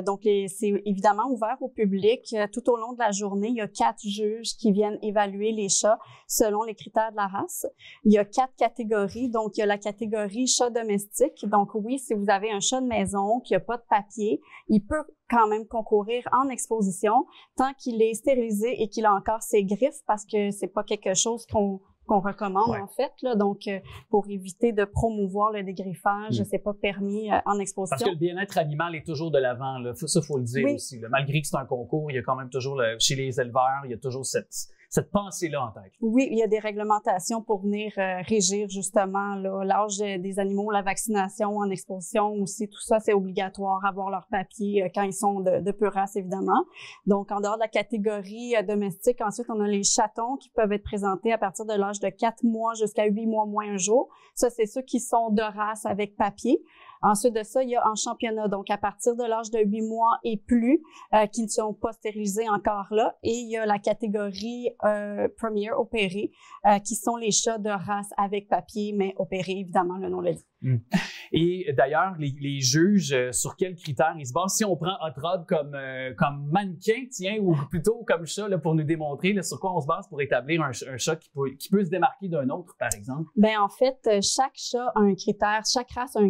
Donc, c'est évidemment ouvert au public. Tout au long de la journée, il y a 4 juges qui viennent évaluer les chats selon les critères de la race. Il y a 4 catégories. Donc, il y a la catégorie chat domestique. Donc, oui, si vous avez un chat de maison qui n'a pas de papier, il peut quand même concourir en exposition tant qu'il est stérilisé et qu'il a encore ses griffes parce que c'est pas quelque chose qu'on recommande en fait là, donc pour éviter de promouvoir le dégriffage, c'est pas permis en exposition. Parce que le bien-être animal est toujours de l'avant là, ça faut le dire aussi là. Malgré que c'est un concours, il y a quand même toujours chez les éleveurs, il y a toujours cette pensée-là en tête. Oui, il y a des réglementations pour venir régir justement l'âge des animaux, la vaccination en exposition aussi, tout ça, c'est obligatoire, avoir leur papier quand ils sont de pure race, évidemment. Donc, en dehors de la catégorie domestique, ensuite, on a les chatons qui peuvent être présentés à partir de l'âge de 4 mois jusqu'à 8 mois moins un jour. Ça, c'est ceux qui sont de race avec papier. Ensuite de ça, il y a en championnat, donc à partir de l'âge de 8 mois et plus, qui ne sont pas stérilisés encore là. Et il y a la catégorie première opérée, qui sont les chats de race avec papier, mais opérés, évidemment, le nom le dit. Et d'ailleurs, les juges, sur quels critères ils se basent? Si on prend Hot Rod comme mannequin, tiens, ou plutôt comme chat, là, pour nous démontrer là, sur quoi on se base pour établir un chat qui peut se démarquer d'un autre, par exemple? Ben en fait, chaque chat a un critère, chaque race a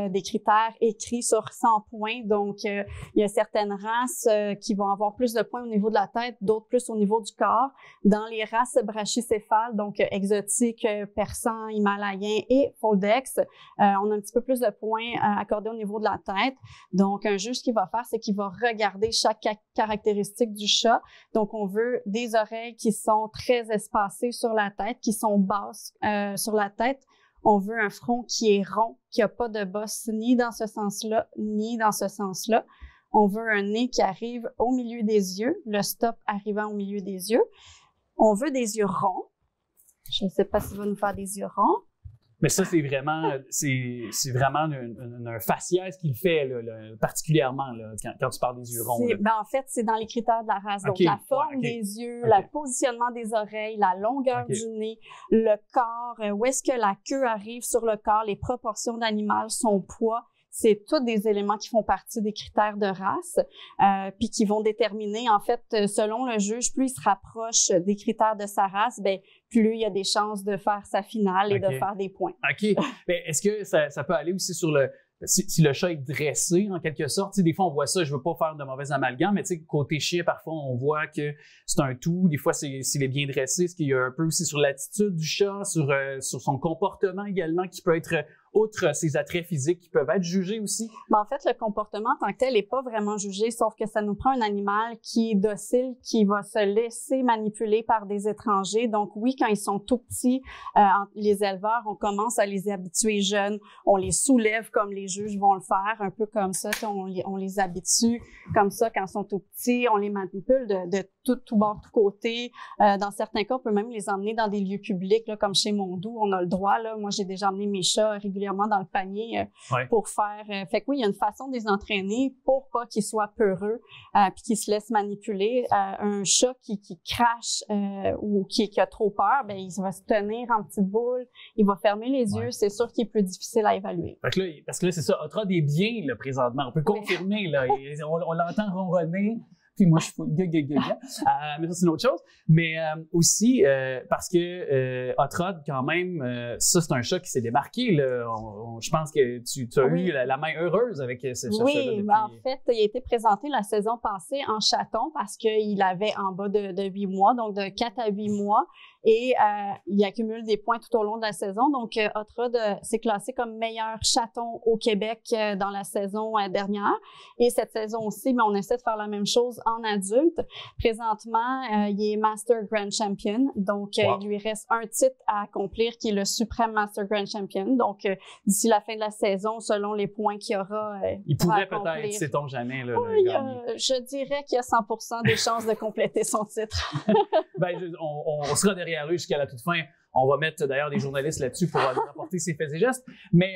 des critères écrits sur 100 points. Donc, il y a certaines races qui vont avoir plus de points au niveau de la tête, d'autres plus au niveau du corps. Dans les races brachycéphales, donc exotiques, persans, himalayens et Foldex, on a un petit peu plus de points accordés au niveau de la tête. Donc, un juge, ce qu'il va faire, c'est qu'il va regarder chaque caractéristique du chat. Donc, on veut des oreilles qui sont très espacées sur la tête, qui sont basses sur la tête. On veut un front qui est rond, qui n'a pas de bosse ni dans ce sens-là, ni dans ce sens-là. On veut un nez qui arrive au milieu des yeux, le stop arrivant au milieu des yeux. On veut des yeux ronds. Je ne sais pas s'il va nous faire des yeux ronds. Mais ça, c'est vraiment un faciès qu'il fait là, particulièrement là, quand tu parles des yeux ronds. En fait, c'est dans les critères de la race. Donc, la forme des yeux, le positionnement des oreilles, la longueur du nez, le corps, où est-ce que la queue arrive sur le corps, les proportions d'animal, son poids. c'est tous des éléments qui font partie des critères de race, puis qui vont déterminer, en fait, selon le juge, plus il se rapproche des critères de sa race, ben plus il y a des chances de faire sa finale et de faire des points. OK. Mais est-ce que ça peut aller aussi sur si le chat est dressé, en quelque sorte? Tu sais, des fois, on voit ça, je veux pas faire de mauvais amalgame, mais tu sais, côté chien, parfois, on voit que c'est un tout. Des fois, s'il est bien dressé, ce qu'il y a un peu aussi sur l'attitude du chat, sur son comportement également, qui peut être, outre ses attraits physiques, qui peuvent être jugés aussi? Ben, en fait, le comportement en tant que tel n'est pas vraiment jugé, sauf que ça nous prend un animal qui est docile, qui va se laisser manipuler par des étrangers. Donc oui, quand ils sont tout petits, les éleveurs, on commence à les habituer jeunes, on les soulève comme les juges vont le faire, un peu comme ça, on les habitue comme ça quand ils sont tout petits, on les manipule de tout bord, tout côté. Dans certains cas, on peut même les emmener dans des lieux publics, là, comme chez Mondou, on a le droit. Là. Moi, j'ai déjà emmené mes chats régulièrement dans le panier pour faire... fait que oui, il y a une façon de les entraîner pour pas qu'ils soient peureux puis qu'ils se laissent manipuler. Un chat qui crache ou qui a trop peur, ben il va se tenir en petite boule, il va fermer les yeux, c'est sûr qu'il est plus difficile à évaluer. Fait que là, parce que là, c'est ça, Otrod est bien là, présentement, on peut confirmer, là, on l'entend ronronner. Puis moi, je fais mais ça, c'est une autre chose. Mais aussi, parce que Otrod, quand même, ça, c'est un chat qui s'est démarqué. Là. Je pense que tu as eu la main heureuse avec ce chat-là. Oui, ben, en fait, il a été présenté la saison passée en chaton parce qu'il avait en bas de 8 mois, donc de 4 à 8 mois. Et il accumule des points tout au long de la saison. Donc, Otrod s'est classé comme meilleur chaton au Québec dans la saison dernière. Et cette saison-ci, on essaie de faire la même chose en adulte. Présentement, il est Master Grand Champion. Donc, il lui reste un titre à accomplir qui est le Supreme Master Grand Champion. Donc, d'ici la fin de la saison, selon les points qu'il y aura, il pourrait peut-être, sait-on jamais, là, oui, je dirais qu'il y a 100% des chances de compléter son titre. On sera derrière lui jusqu'à la toute fin. On va mettre d'ailleurs des journalistes là-dessus pour rapporter ses faits et gestes. Mais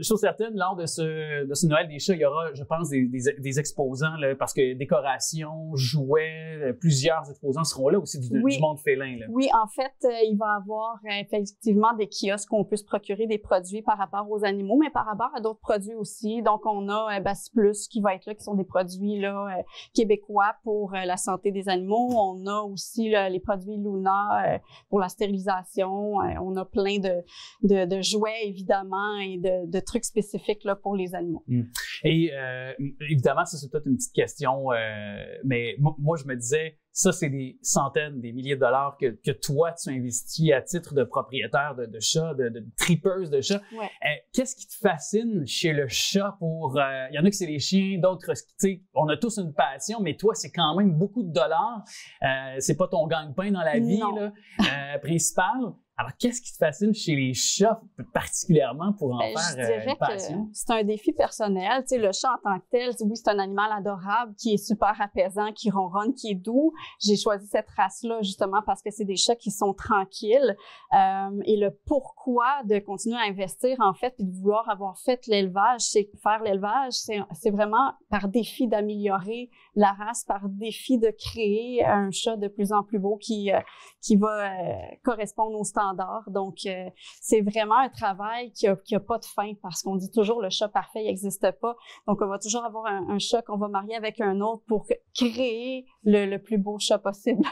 chose certaine, lors de ce Noël des chats, il y aura, je pense, des exposants, là, parce que décorations, jouets, plusieurs exposants seront là aussi du monde félin. Là. Oui, en fait, il va y avoir effectivement des kiosques où on peut se procurer des produits par rapport aux animaux, mais par rapport à d'autres produits aussi. Donc, on a Bass Plus qui va être là, qui sont des produits là, québécois pour la santé des animaux. On a aussi là, les produits Luna pour la stérilisation. On a plein de jouets, évidemment, et de trucs spécifiques là, pour les animaux. Et évidemment, ça, c'est peut-être une petite question, mais moi, je me disais, ça, c'est des centaines, des milliers de dollars que toi, tu investis à titre de propriétaire de chats, de tripeuse de chats. Ouais. Qu'est-ce qui te fascine chez le chat pour... Il y en a que c'est les chiens, d'autres, tu sais, on a tous une passion, mais toi, c'est quand même beaucoup de dollars. C'est pas ton gagne-pain dans la vie là, principale. Alors, qu'est-ce qui te fascine chez les chats particulièrement pour en faire une passion? C'est un défi personnel. Tu sais, le chat en tant que tel, oui, c'est un animal adorable qui est super apaisant, qui ronronne, qui est doux. J'ai choisi cette race-là justement parce que c'est des chats qui sont tranquilles. Et le pourquoi de continuer à investir, en fait, et de vouloir avoir fait l'élevage, c'est faire l'élevage, c'est vraiment par défi d'améliorer la race, par défi de créer un chat de plus en plus beau qui va correspondre aux standards. Donc, c'est vraiment un travail qui a pas de fin parce qu'on dit toujours le chat parfait n'existe pas. Donc, on va toujours avoir un chat qu'on va marier avec un autre pour créer le plus beau chat possible.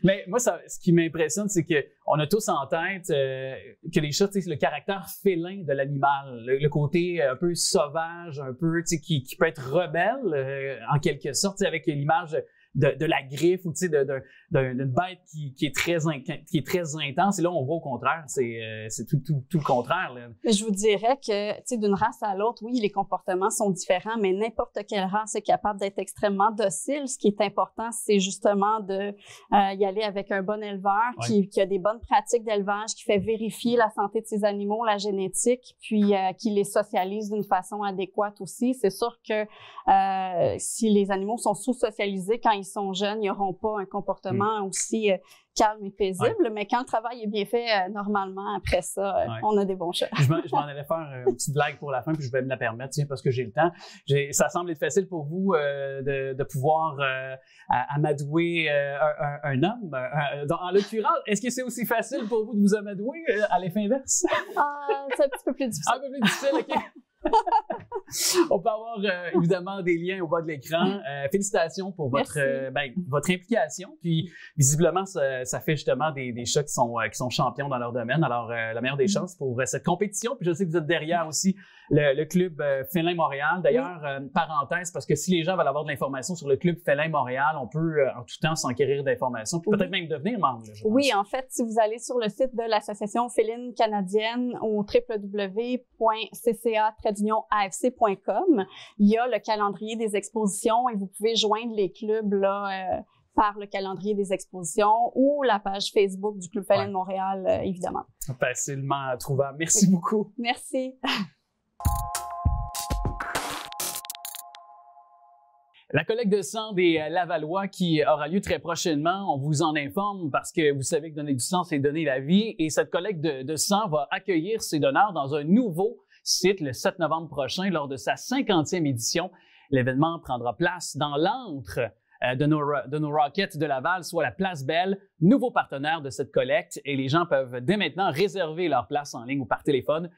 Mais moi, ce qui m'impressionne, c'est qu'on a tous en tête que les chats, le caractère félin de l'animal, le côté un peu sauvage, un peu qui peut être rebelle en quelque sorte, avec l'image de la griffe ou d'une bête qui est très intense. Et là, on voit au contraire, c'est tout le contraire. Là. Je vous dirais que d'une race à l'autre, oui, les comportements sont différents, mais n'importe quelle race est capable d'être extrêmement docile. Ce qui est important, c'est justement de y aller avec un bon éleveur qui a des bonnes pratiques d'élevage, qui fait vérifier la santé de ses animaux, la génétique, puis qui les socialise d'une façon adéquate aussi. C'est sûr que si les animaux sont sous-socialisés quand ils sont jeunes, ils n'auront pas un comportement aussi calme et paisible, mais quand le travail est bien fait, normalement, après ça, on a des bons chats. Je m'en allais faire une petite blague pour la fin, puis je vais me la permettre, parce que j'ai le temps. Ça semble être facile pour vous de pouvoir amadouer un homme. En l'occurrence, est-ce que c'est aussi facile pour vous de vous amadouer à l'effet inverse? C'est un petit peu plus difficile. Un peu plus difficile, OK. On peut avoir évidemment des liens au bas de l'écran. Félicitations pour votre implication. Puis visiblement, ça fait justement des chats qui sont champions dans leur domaine. Alors, la meilleure des chances pour cette compétition. Puis je sais que vous êtes derrière aussi le club Félin Montréal. D'ailleurs, parenthèse, parce que si les gens veulent avoir de l'information sur le club Félin Montréal, on peut en tout temps s'enquérir d'informations, puis peut-être même devenir membre. Oui, en fait, si vous allez sur le site de l'Association féline canadienne au www.cca-afc.com, il y a le calendrier des expositions et vous pouvez joindre les clubs là, par le calendrier des expositions ou la page Facebook du Club Félin de Montréal, évidemment. Facilement trouvable. Merci beaucoup. Merci. La collecte de sang des Lavallois qui aura lieu très prochainement, on vous en informe parce que vous savez que donner du sang, c'est donner la vie. Et cette collecte de sang va accueillir ses donneurs dans un nouveau site le 7 novembre prochain lors de sa 50e édition. L'événement prendra place dans l'antre de nos Rockets de Laval, soit la Place Belle, nouveau partenaire de cette collecte. Et les gens peuvent dès maintenant réserver leur place en ligne ou par téléphone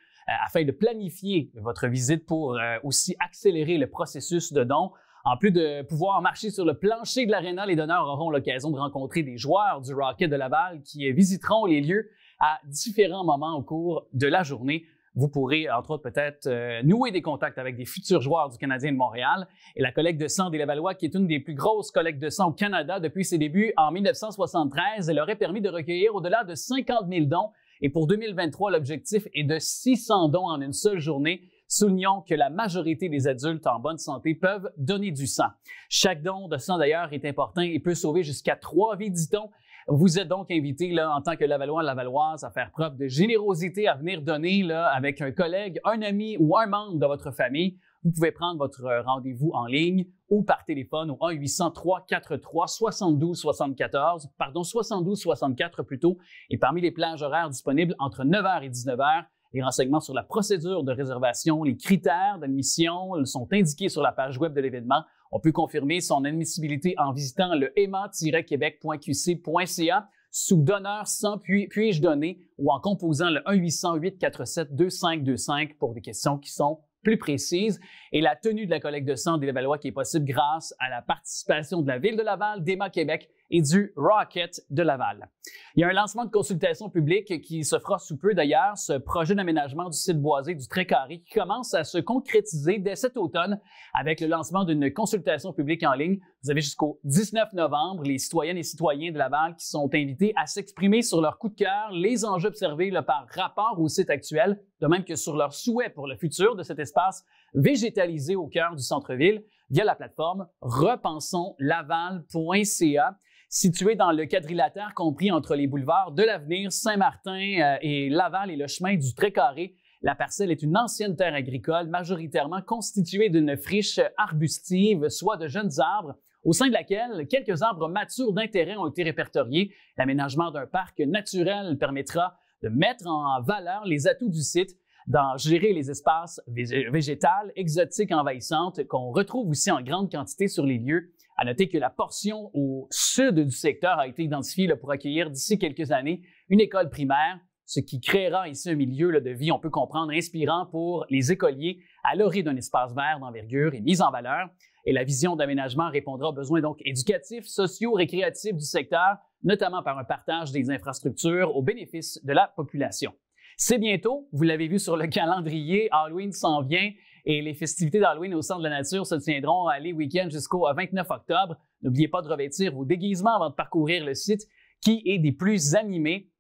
afin de planifier votre visite pour aussi accélérer le processus de don. En plus de pouvoir marcher sur le plancher de l'aréna, les donneurs auront l'occasion de rencontrer des joueurs du Rocket de Laval qui visiteront les lieux à différents moments au cours de la journée. Vous pourrez, entre autres, peut-être nouer des contacts avec des futurs joueurs du Canadien de Montréal. Et la collecte de sang des Lavallois, qui est une des plus grosses collectes de sang au Canada depuis ses débuts en 1973, elle aurait permis de recueillir au-delà de 50 000 dons. Et pour 2023, l'objectif est de 600 dons en une seule journée. Soulignons que la majorité des adultes en bonne santé peuvent donner du sang. Chaque don de sang, d'ailleurs, est important et peut sauver jusqu'à 3 vies, dit-on. Vous êtes donc invité, là, en tant que Lavallois, Lavalloise, à faire preuve de générosité, à venir donner là, avec un collègue, un ami ou un membre de votre famille. Vous pouvez prendre votre rendez-vous en ligne ou par téléphone au 1-800-343-72-74, plutôt. Et parmi les plages horaires disponibles entre 9h et 19h, les renseignements sur la procédure de réservation, les critères d'admission sont indiqués sur la page web de l'événement. On peut confirmer son admissibilité en visitant le ema-québec.qc.ca sous donneur sans puis-je donner ou en composant le 1-800-847-2525 pour des questions qui sont plus précises. Et la tenue de la collecte de sang des Lavallois qui est possible grâce à la participation de la Ville de Laval, d'EMA Québec et du Rocket de Laval. Il y a un lancement de consultation publique qui se fera sous peu d'ailleurs, ce projet d'aménagement du site boisé du Très-Carré qui commence à se concrétiser dès cet automne avec le lancement d'une consultation publique en ligne. Vous avez jusqu'au 19 novembre les citoyennes et citoyens de Laval qui sont invités à s'exprimer sur leur coup de cœur, les enjeux observés là, par rapport au site actuel, de même que sur leurs souhaits pour le futur de cet espace végétalisé au cœur du centre-ville via la plateforme repensonslaval.ca. Situé dans le quadrilatère compris entre les boulevards de l'Avenir, Saint-Martin et Laval et le chemin du Très-Carré, la parcelle est une ancienne terre agricole majoritairement constituée d'une friche arbustive, soit de jeunes arbres, au sein de laquelle quelques arbres matures d'intérêt ont été répertoriés. L'aménagement d'un parc naturel permettra de mettre en valeur les atouts du site, d'en gérer les espaces végétales, exotiques, envahissantes, qu'on retrouve aussi en grande quantité sur les lieux. À noter que la portion au sud du secteur a été identifiée là, pour accueillir d'ici quelques années une école primaire, ce qui créera ici un milieu là, de vie, on peut comprendre, inspirant pour les écoliers à l'orée d'un espace vert d'envergure et mis en valeur. Et la vision d'aménagement répondra aux besoins donc éducatifs, sociaux, récréatifs du secteur, notamment par un partage des infrastructures au bénéfice de la population. C'est bientôt, vous l'avez vu sur le calendrier, Halloween s'en vient et les festivités d'Halloween au Centre de la Nature se tiendront les week-ends jusqu'au 29 octobre. N'oubliez pas de revêtir vos déguisements avant de parcourir le site qui est des plus animés.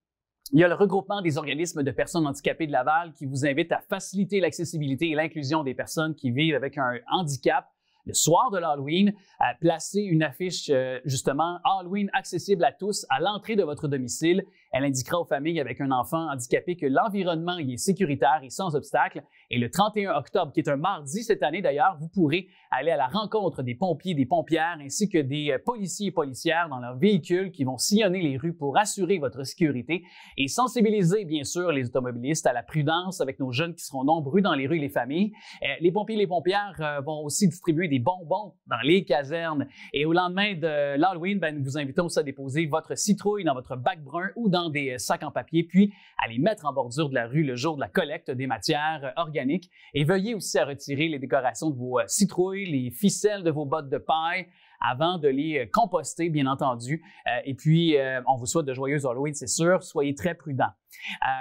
Il y a le regroupement des organismes de personnes handicapées de Laval qui vous invite à faciliter l'accessibilité et l'inclusion des personnes qui vivent avec un handicap. Le soir de l'Halloween, placez une affiche justement Halloween accessible à tous à l'entrée de votre domicile. Elle indiquera aux familles avec un enfant handicapé que l'environnement y est sécuritaire et sans obstacle. Et le 31 octobre, qui est un mardi cette année d'ailleurs, vous pourrez aller à la rencontre des pompiers, des pompières ainsi que des policiers et policières dans leurs véhicules qui vont sillonner les rues pour assurer votre sécurité et sensibiliser bien sûr les automobilistes à la prudence avec nos jeunes qui seront nombreux dans les rues et les familles. Les pompiers et les pompières vont aussi distribuer des bonbons dans les casernes. Et au lendemain de l'Halloween, nous vous invitons aussi à déposer votre citrouille dans votre bac brun ou dans des sacs en papier, puis à les mettre en bordure de la rue le jour de la collecte des matières organiques. Et veuillez aussi à retirer les décorations de vos citrouilles, les ficelles de vos bottes de paille, avant de les composter, bien entendu. Et puis, on vous souhaite de joyeux Halloween, c'est sûr. Soyez très prudents.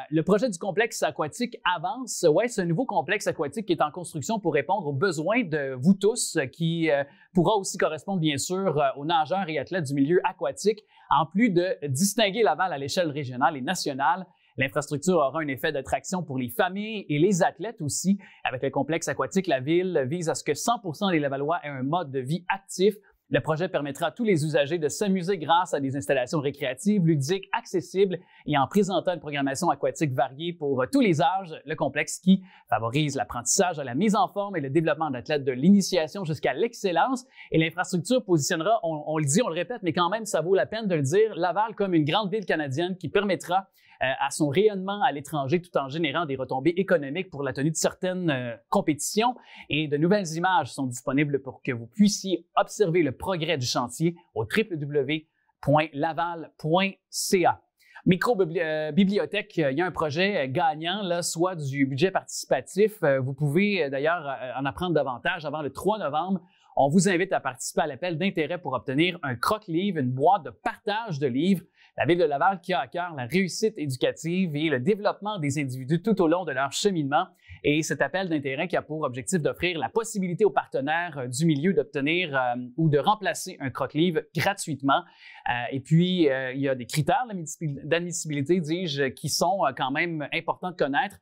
Le projet du complexe aquatique avance. Ouais, c'est un nouveau complexe aquatique qui est en construction pour répondre aux besoins de vous tous, qui pourra aussi correspondre, bien sûr, aux nageurs et athlètes du milieu aquatique, en plus de distinguer Laval à l'échelle régionale et nationale. L'infrastructure aura un effet d'attraction pour les familles et les athlètes aussi. Avec le complexe aquatique, la Ville vise à ce que 100% des Lavallois aient un mode de vie actif. Le projet permettra à tous les usagers de s'amuser grâce à des installations récréatives, ludiques, accessibles et en présentant une programmation aquatique variée pour tous les âges. Le complexe qui favorise l'apprentissage à la mise en forme et le développement d'athlètes de l'initiation jusqu'à l'excellence. Et l'infrastructure positionnera, on le dit, on le répète, mais quand même, ça vaut la peine de le dire, Laval comme une grande ville canadienne qui permettra à son rayonnement à l'étranger tout en générant des retombées économiques pour la tenue de certaines compétitions. Et de nouvelles images sont disponibles pour que vous puissiez observer le progrès du chantier au www.laval.ca. Micro-bibliothèque, il y a un projet gagnant, là, soit du budget participatif. Vous pouvez d'ailleurs en apprendre davantage avant le 3 novembre. On vous invite à participer à l'appel d'intérêt pour obtenir un croque-livre, une boîte de partage de livres. La Ville de Laval qui a à cœur la réussite éducative et le développement des individus tout au long de leur cheminement. Et cet appel d'intérêt qui a pour objectif d'offrir la possibilité aux partenaires du milieu d'obtenir ou de remplacer un croque-livre gratuitement. Et puis, il y a des critères d'admissibilité, dis-je, qui sont quand même importants de connaître,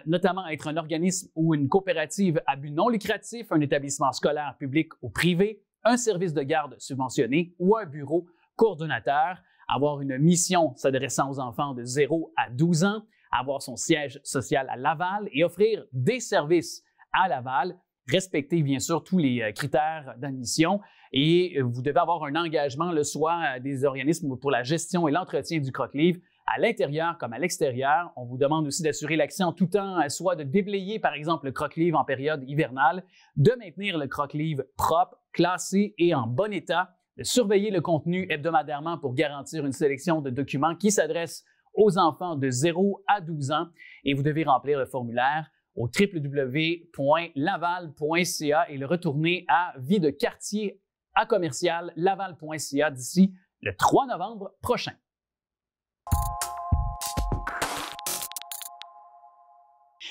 notamment être un organisme ou une coopérative à but non lucratif, un établissement scolaire public ou privé, un service de garde subventionné ou un bureau coordonnateur, avoir une mission s'adressant aux enfants de 0 à 12 ans, avoir son siège social à Laval et offrir des services à Laval, respecter bien sûr tous les critères d'admission et vous devez avoir un engagement, soit des organismes pour la gestion et l'entretien du croque-livre à l'intérieur comme à l'extérieur. On vous demande aussi d'assurer l'accès en tout temps, soit de déblayer par exemple le croque-livre en période hivernale, de maintenir le croque-livre propre, classé et en bon état, de surveiller le contenu hebdomadairement pour garantir une sélection de documents qui s'adressent aux enfants de 0 à 12 ans et vous devez remplir le formulaire au www.laval.ca et le retourner à vie de quartier à commercial laval.ca d'ici le 3 novembre prochain.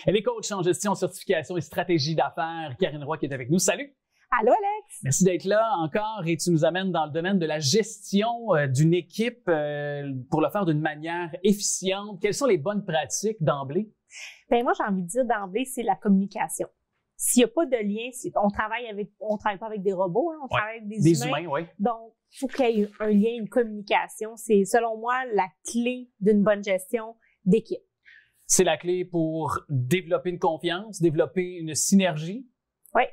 Elle est coach en gestion, certification et stratégie d'affaires. Karine Roy qui est avec nous. Salut! Allô, Alex? Merci d'être là encore et tu nous amènes dans le domaine de la gestion d'une équipe pour le faire d'une manière efficiente. Quelles sont les bonnes pratiques d'emblée? Bien, moi, j'ai envie de dire d'emblée, c'est la communication. S'il n'y a pas de lien, on travaille pas avec des robots, on travaille avec des humains. Oui. Donc, il faut qu'il y ait un lien, une communication. C'est, selon moi, la clé d'une bonne gestion d'équipe. C'est la clé pour développer une confiance, développer une synergie? Oui.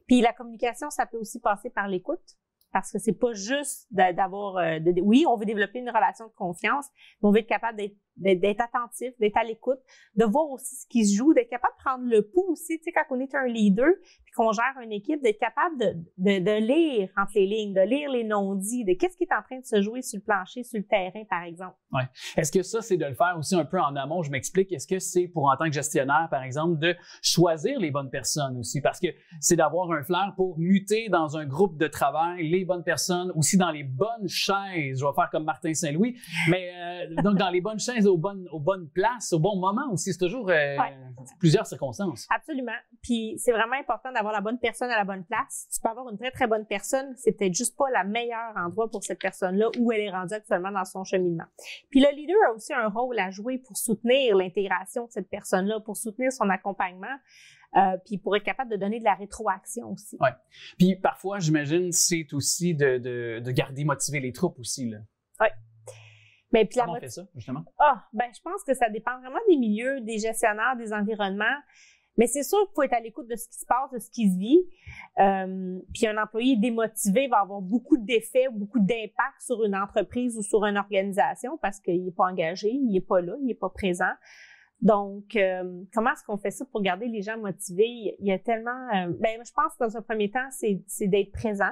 Puis la communication, ça peut aussi passer par l'écoute, parce que c'est pas juste d'avoir... oui, on veut développer une relation de confiance, mais on veut être capable d'être attentif, d'être à l'écoute, de voir aussi ce qui se joue, d'être capable de prendre le pouls aussi, tu sais, quand on est un leader, puis qu'on gère une équipe, d'être capable de lire entre les lignes, de lire les non-dits, de qu'est-ce qui est en train de se jouer sur le plancher, sur le terrain, par exemple. Ouais. Est-ce que ça, c'est de le faire aussi un peu en amont? Je m'explique. Est-ce que c'est pour, en tant que gestionnaire, par exemple, de choisir les bonnes personnes aussi? Parce que c'est d'avoir un flair pour muter dans un groupe de travail les bonnes personnes, aussi dans les bonnes chaises. Je vais faire comme Martin Saint-Louis, mais donc dans les bonnes chaises aux bonnes places, au bon moment aussi. C'est toujours plusieurs circonstances. Absolument. Puis c'est vraiment important d'avoir la bonne personne à la bonne place. Tu peux avoir une très, très bonne personne, c'est peut-être juste pas le meilleur endroit pour cette personne-là où elle est rendue actuellement dans son cheminement. Puis le leader a aussi un rôle à jouer pour soutenir l'intégration de cette personne-là, pour soutenir son accompagnement. Puis pour être capable de donner de la rétroaction aussi. Oui. Puis parfois, j'imagine, c'est aussi de garder motiver les troupes aussi, là. Oui. Mais puis comment on fait ça, justement? Je pense que ça dépend vraiment des milieux, des gestionnaires, des environnements. Mais c'est sûr qu'il faut être à l'écoute de ce qui se passe, de ce qui se vit. Puis un employé démotivé va avoir beaucoup d'effets, beaucoup d'impact sur une entreprise ou sur une organisation parce qu'il n'est pas engagé, il n'est pas là, il n'est pas présent. Donc, comment est-ce qu'on fait ça pour garder les gens motivés? Il y a tellement... je pense que dans un premier temps, c'est d'être présent,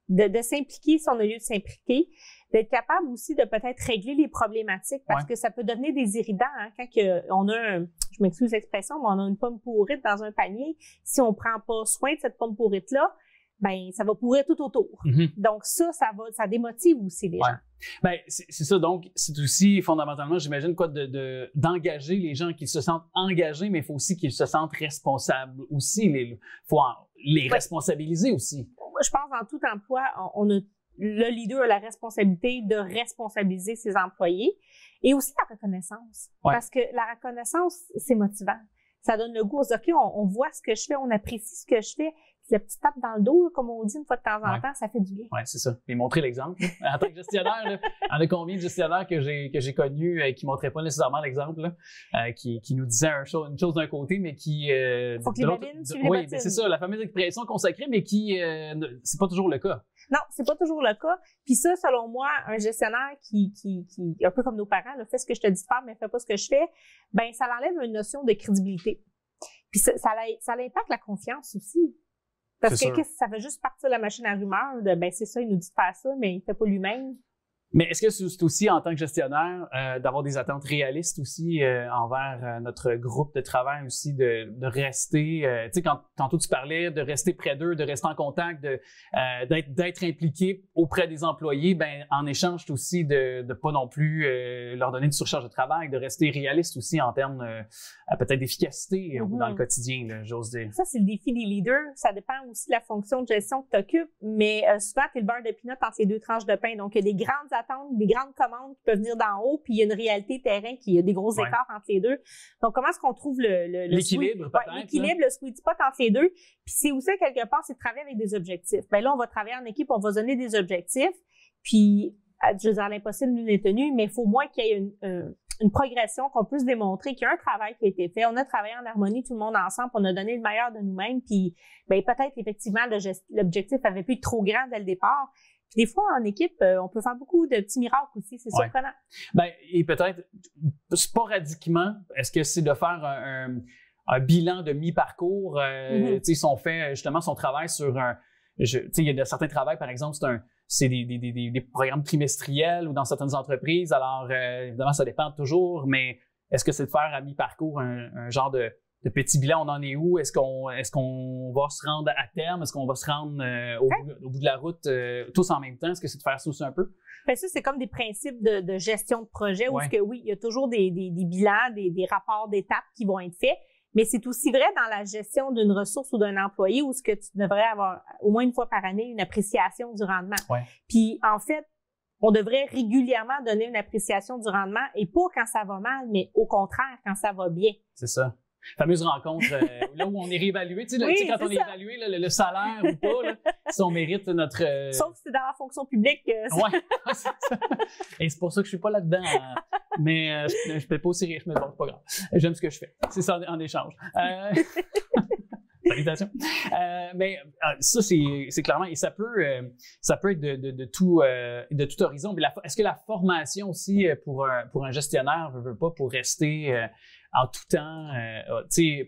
de s'impliquer si on a lieu de s'impliquer, d'être capable aussi de peut-être régler les problématiques parce que ça peut devenir des irritants hein, quand on a, je m'excuse l'expression, mais on a une pomme pourrite dans un panier. Si on prend pas soin de cette pomme pourrite-là, ben ça va pourrir tout autour. Donc ça démotive aussi les gens. Ben c'est ça. Donc c'est aussi fondamentalement, j'imagine d'engager les gens qui se sentent engagés, mais il faut aussi qu'ils se sentent responsables aussi. Il faut les responsabiliser aussi. Moi, je pense dans tout emploi, le leader a la responsabilité de responsabiliser ses employés et aussi la reconnaissance. Parce que la reconnaissance, c'est motivant. Ça donne le goût. OK, on voit ce que je fais, on apprécie ce que je fais. Puis la petite tape dans le dos, là, comme on dit une fois de temps en temps, ça fait du bien. Oui, c'est ça. Et montrer l'exemple. En tant que gestionnaire, il y en a combien de gestionnaires que j'ai connus qui ne montraient pas nécessairement l'exemple, qui nous disaient une chose d'un côté, mais qui... faut que les babines suivent les bottines. C'est ça, la fameuse expression consacrée, mais qui... c'est pas toujours le cas. Non, c'est pas toujours le cas. Puis ça, selon moi, un gestionnaire qui un peu comme nos parents, là, fais ce que je te dis de faire, mais fais pas ce que je fais, ben ça l'enlève une notion de crédibilité. Puis ça impacte la confiance aussi. Parce que ça fait juste partir la machine à rumeurs de c'est ça, il nous dit de faire ça, mais il fait pas lui-même. Mais est-ce que c'est aussi, en tant que gestionnaire, d'avoir des attentes réalistes aussi envers notre groupe de travail aussi, de rester, tu sais, tantôt tu parlais de rester près d'eux, de rester en contact, d'être impliqué auprès des employés, en échange aussi de pas non plus leur donner une surcharge de travail, de rester réaliste aussi en termes peut-être d'efficacité dans le quotidien, là, j'ose dire. Ça, c'est le défi des leaders. Ça dépend aussi de la fonction de gestion que tu occupes, mais souvent, tu es le beurre de pinot entre les deux tranches de pain. Donc, il y a des grandes attentes, des grandes commandes qui peuvent venir d'en haut, puis il y a une réalité terrain qui a des gros écarts entre les deux. Donc, comment est-ce qu'on trouve l'équilibre, peut-être? L'équilibre, le sweet spot entre les deux. Puis c'est aussi, quelque part, c'est de travailler avec des objectifs. Là, on va travailler en équipe, on va donner des objectifs, puis, je veux dire, l'impossible nul n'est tenu, mais il faut au moins qu'il y ait une progression, qu'on puisse démontrer qu'il y a un travail qui a été fait. On a travaillé en harmonie, tout le monde ensemble, on a donné le meilleur de nous-mêmes, puis peut-être, effectivement, l'objectif avait pu être trop grand dès le départ. Puis des fois, en équipe, on peut faire beaucoup de petits miracles aussi, c'est surprenant. Et peut-être, sporadiquement, est-ce que c'est de faire un bilan de mi-parcours? Si on fait justement son travail sur il y a certains travails, par exemple, c'est des programmes trimestriels ou dans certaines entreprises. Alors, évidemment, ça dépend toujours, mais est-ce que c'est de faire à mi-parcours un genre de petit bilan? On en est où? Est-ce qu'on va se rendre à terme? Est-ce qu'on va se rendre au bout de la route tous en même temps? Est-ce que c'est de faire ça aussi un peu? Ça, c'est comme des principes de gestion de projet où il y a toujours des bilans, des rapports d'étapes qui vont être faits. Mais c'est aussi vrai dans la gestion d'une ressource ou d'un employé où ce que tu devrais avoir au moins une fois par année une appréciation du rendement. Puis, en fait, on devrait régulièrement donner une appréciation du rendement et pas quand ça va mal, mais au contraire, quand ça va bien. C'est ça. Fameuse rencontre là où on est réévalué. Tu sais, quand on est évalué, le salaire ou pas, là, si on mérite notre... Sauf si c'est dans la fonction publique. Oui, c'est ça. Et c'est pour ça que je suis pas là-dedans. Mais je ne fais pas aussi riche, mais bon, c'est pas grave. J'aime ce que je fais. C'est ça en échange. Salutations. Mais ça, c'est clairement... Et ça peut être de tout horizon. Mais est-ce que la formation aussi pour un gestionnaire veut pas pour rester... en tout temps,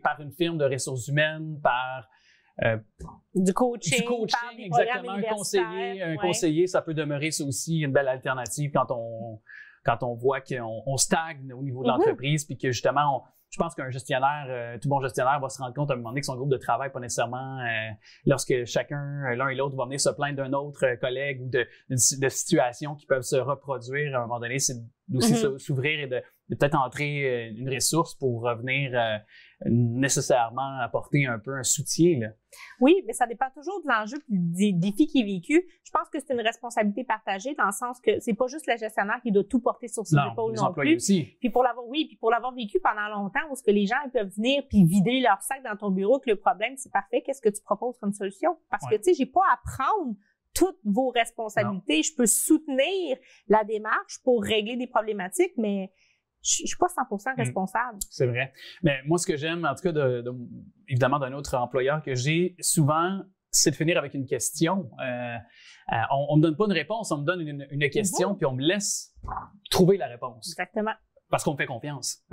par une firme de ressources humaines, par du coaching par des exactement, un conseiller, ça peut demeurer ça aussi une belle alternative quand on voit qu'on stagne au niveau de l'entreprise, puis que justement, je pense qu'un gestionnaire, tout bon gestionnaire va se rendre compte à un moment donné que son groupe de travail, pas nécessairement lorsque chacun, l'un et l'autre, va venir se plaindre d'un autre collègue ou de situations qui peuvent se reproduire à un moment donné, c'est aussi s'ouvrir et de peut-être entrer une ressource pour revenir nécessairement apporter un peu un soutien, là. Oui, mais ça dépend toujours de l'enjeu et des défis qui est vécu. Je pense que c'est une responsabilité partagée dans le sens que c'est pas juste le gestionnaire qui doit tout porter sur ses épaules non plus. Aussi. Puis pour l'avoir vécu pendant longtemps, où ce que les gens ils peuvent venir puis vider leur sac dans ton bureau, que le problème c'est parfait, qu'est-ce que tu proposes comme solution? Parce que tu sais, j'ai pas à prendre toutes vos responsabilités. Non. Je peux soutenir la démarche pour régler des problématiques, mais je suis pas 100% responsable. C'est vrai. Mais moi, ce que j'aime, en tout cas, évidemment, d'un autre employeur que j'ai, souvent, c'est de finir avec une question. On me donne pas une réponse, on me donne une question, puis on me laisse trouver la réponse. Exactement. Parce qu'on me fait confiance.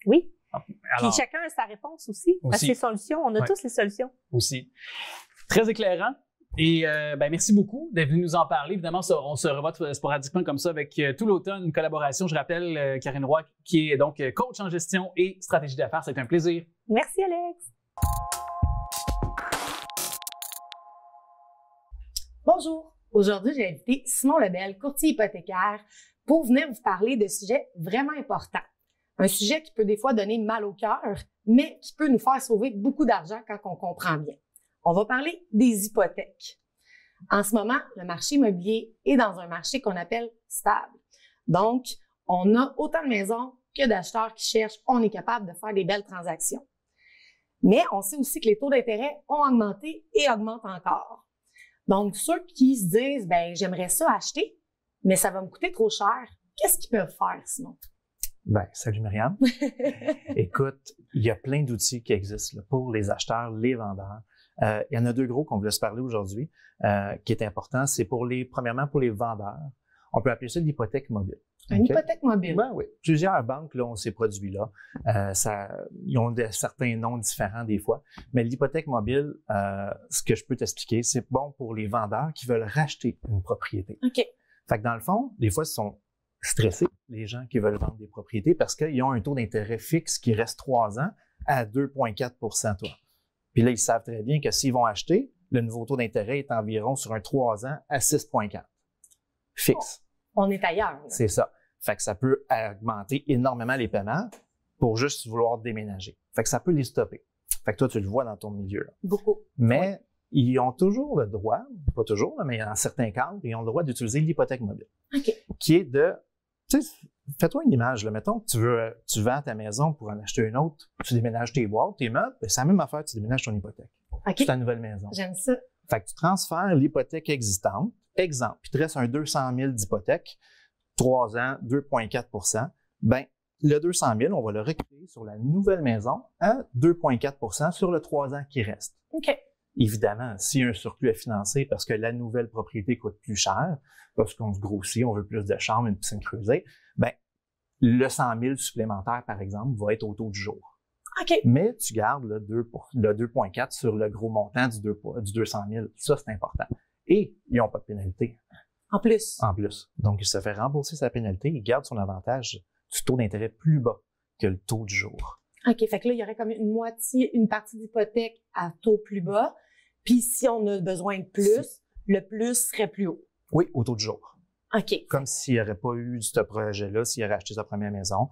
Oui. Alors, Puis chacun a sa réponse aussi. Parce que les solutions, on a tous les solutions. Aussi. Très éclairant. Et merci beaucoup d'être venu nous en parler. Évidemment, on se revoit sporadiquement comme ça avec tout l'automne, une collaboration. Je rappelle Karine Roy, qui est donc coach en gestion et stratégie d'affaires. C'est un plaisir. Merci, Alex. Bonjour. Aujourd'hui, j'ai invité Simon Lebel, courtier hypothécaire, pour venir vous parler de sujets vraiment importants. Un sujet qui peut des fois donner mal au cœur, mais qui peut nous faire sauver beaucoup d'argent quand on comprend bien. On va parler des hypothèques. En ce moment, le marché immobilier est dans un marché qu'on appelle stable. Donc, on a autant de maisons que d'acheteurs qui cherchent. On est capable de faire des belles transactions. Mais on sait aussi que les taux d'intérêt ont augmenté et augmentent encore. Donc, ceux qui se disent, j'aimerais ça acheter, mais ça va me coûter trop cher, qu'est-ce qu'ils peuvent faire sinon? Salut Myriam. Écoute, il y a plein d'outils qui existent là, pour les acheteurs, les vendeurs. Il y en a deux gros qu'on voulait se parler aujourd'hui, qui est important. C'est premièrement pour les vendeurs. On peut appeler ça l'hypothèque mobile. Une hypothèque mobile? Oui. Plusieurs banques ont ces produits-là. Ils ont certains noms différents des fois. Mais l'hypothèque mobile, ce que je peux t'expliquer, c'est bon pour les vendeurs qui veulent racheter une propriété. OK. Fait que dans le fond, des fois, ils sont stressés, les gens qui veulent vendre des propriétés, parce qu'ils ont un taux d'intérêt fixe qui reste 3 ans à 2,4 toi. Puis là, ils savent très bien que s'ils vont acheter, le nouveau taux d'intérêt est environ sur un 3 ans à 6,4. Fixe. On est ailleurs. Là. C'est ça. Fait que ça peut augmenter énormément les paiements pour juste vouloir déménager. Fait que ça peut les stopper. Fait que toi, tu le vois dans ton milieu. Là. Beaucoup. Mais ils ont toujours le droit, pas toujours, mais dans certains cadres, ils ont le droit d'utiliser l'hypothèque mobile. OK. Qui est de, tu sais, fais-toi une image, là. Mettons que tu vends ta maison pour en acheter une autre, tu déménages tes boîtes, tes meubles, c'est la même affaire, tu déménages ton hypothèque. OK. C'est ta nouvelle maison. J'aime ça. Fait que tu transfères l'hypothèque existante, exemple, puis tu restes un 200 000 d'hypothèque, 3 ans, 2,4 le 200 000, on va le récupérer sur la nouvelle maison à 2,4 sur le 3 ans qui reste. OK. Évidemment, s'il y a un surplus à financer parce que la nouvelle propriété coûte plus cher, parce qu'on se grossit, on veut plus de chambres, une piscine creusée, le 100 000 supplémentaire, par exemple, va être au taux du jour. OK. Mais tu gardes le 2,4 sur le gros montant du 200 000. Ça, c'est important. Et ils n'ont pas de pénalité. En plus. En plus. Donc, il se fait rembourser sa pénalité. Il garde son avantage du taux d'intérêt plus bas que le taux du jour. OK. Fait que là, il y aurait comme une partie d'hypothèque à taux plus bas. Puis, si on a besoin de plus, le plus serait plus haut. Oui, au taux du jour. OK. Comme s'il n'y aurait pas eu ce projet-là, s'il aurait acheté sa première maison,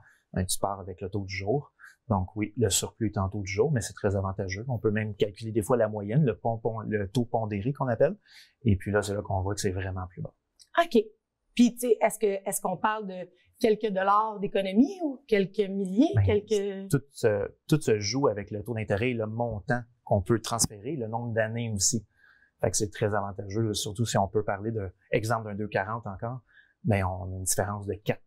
tu pars avec le taux du jour. Donc oui, le surplus est en taux du jour, mais c'est très avantageux. On peut même calculer des fois la moyenne, le taux pondéré qu'on appelle. Et puis là, c'est là qu'on voit que c'est vraiment plus bas. OK. Puis, tu sais, est-ce qu'on parle de quelques dollars d'économie ou quelques milliers? Tout se joue avec le taux d'intérêt et le montant qu'on peut transférer, le nombre d'années aussi. Fait que c'est très avantageux, surtout si on peut parler exemple d'un 2,40 encore, on a une différence de 4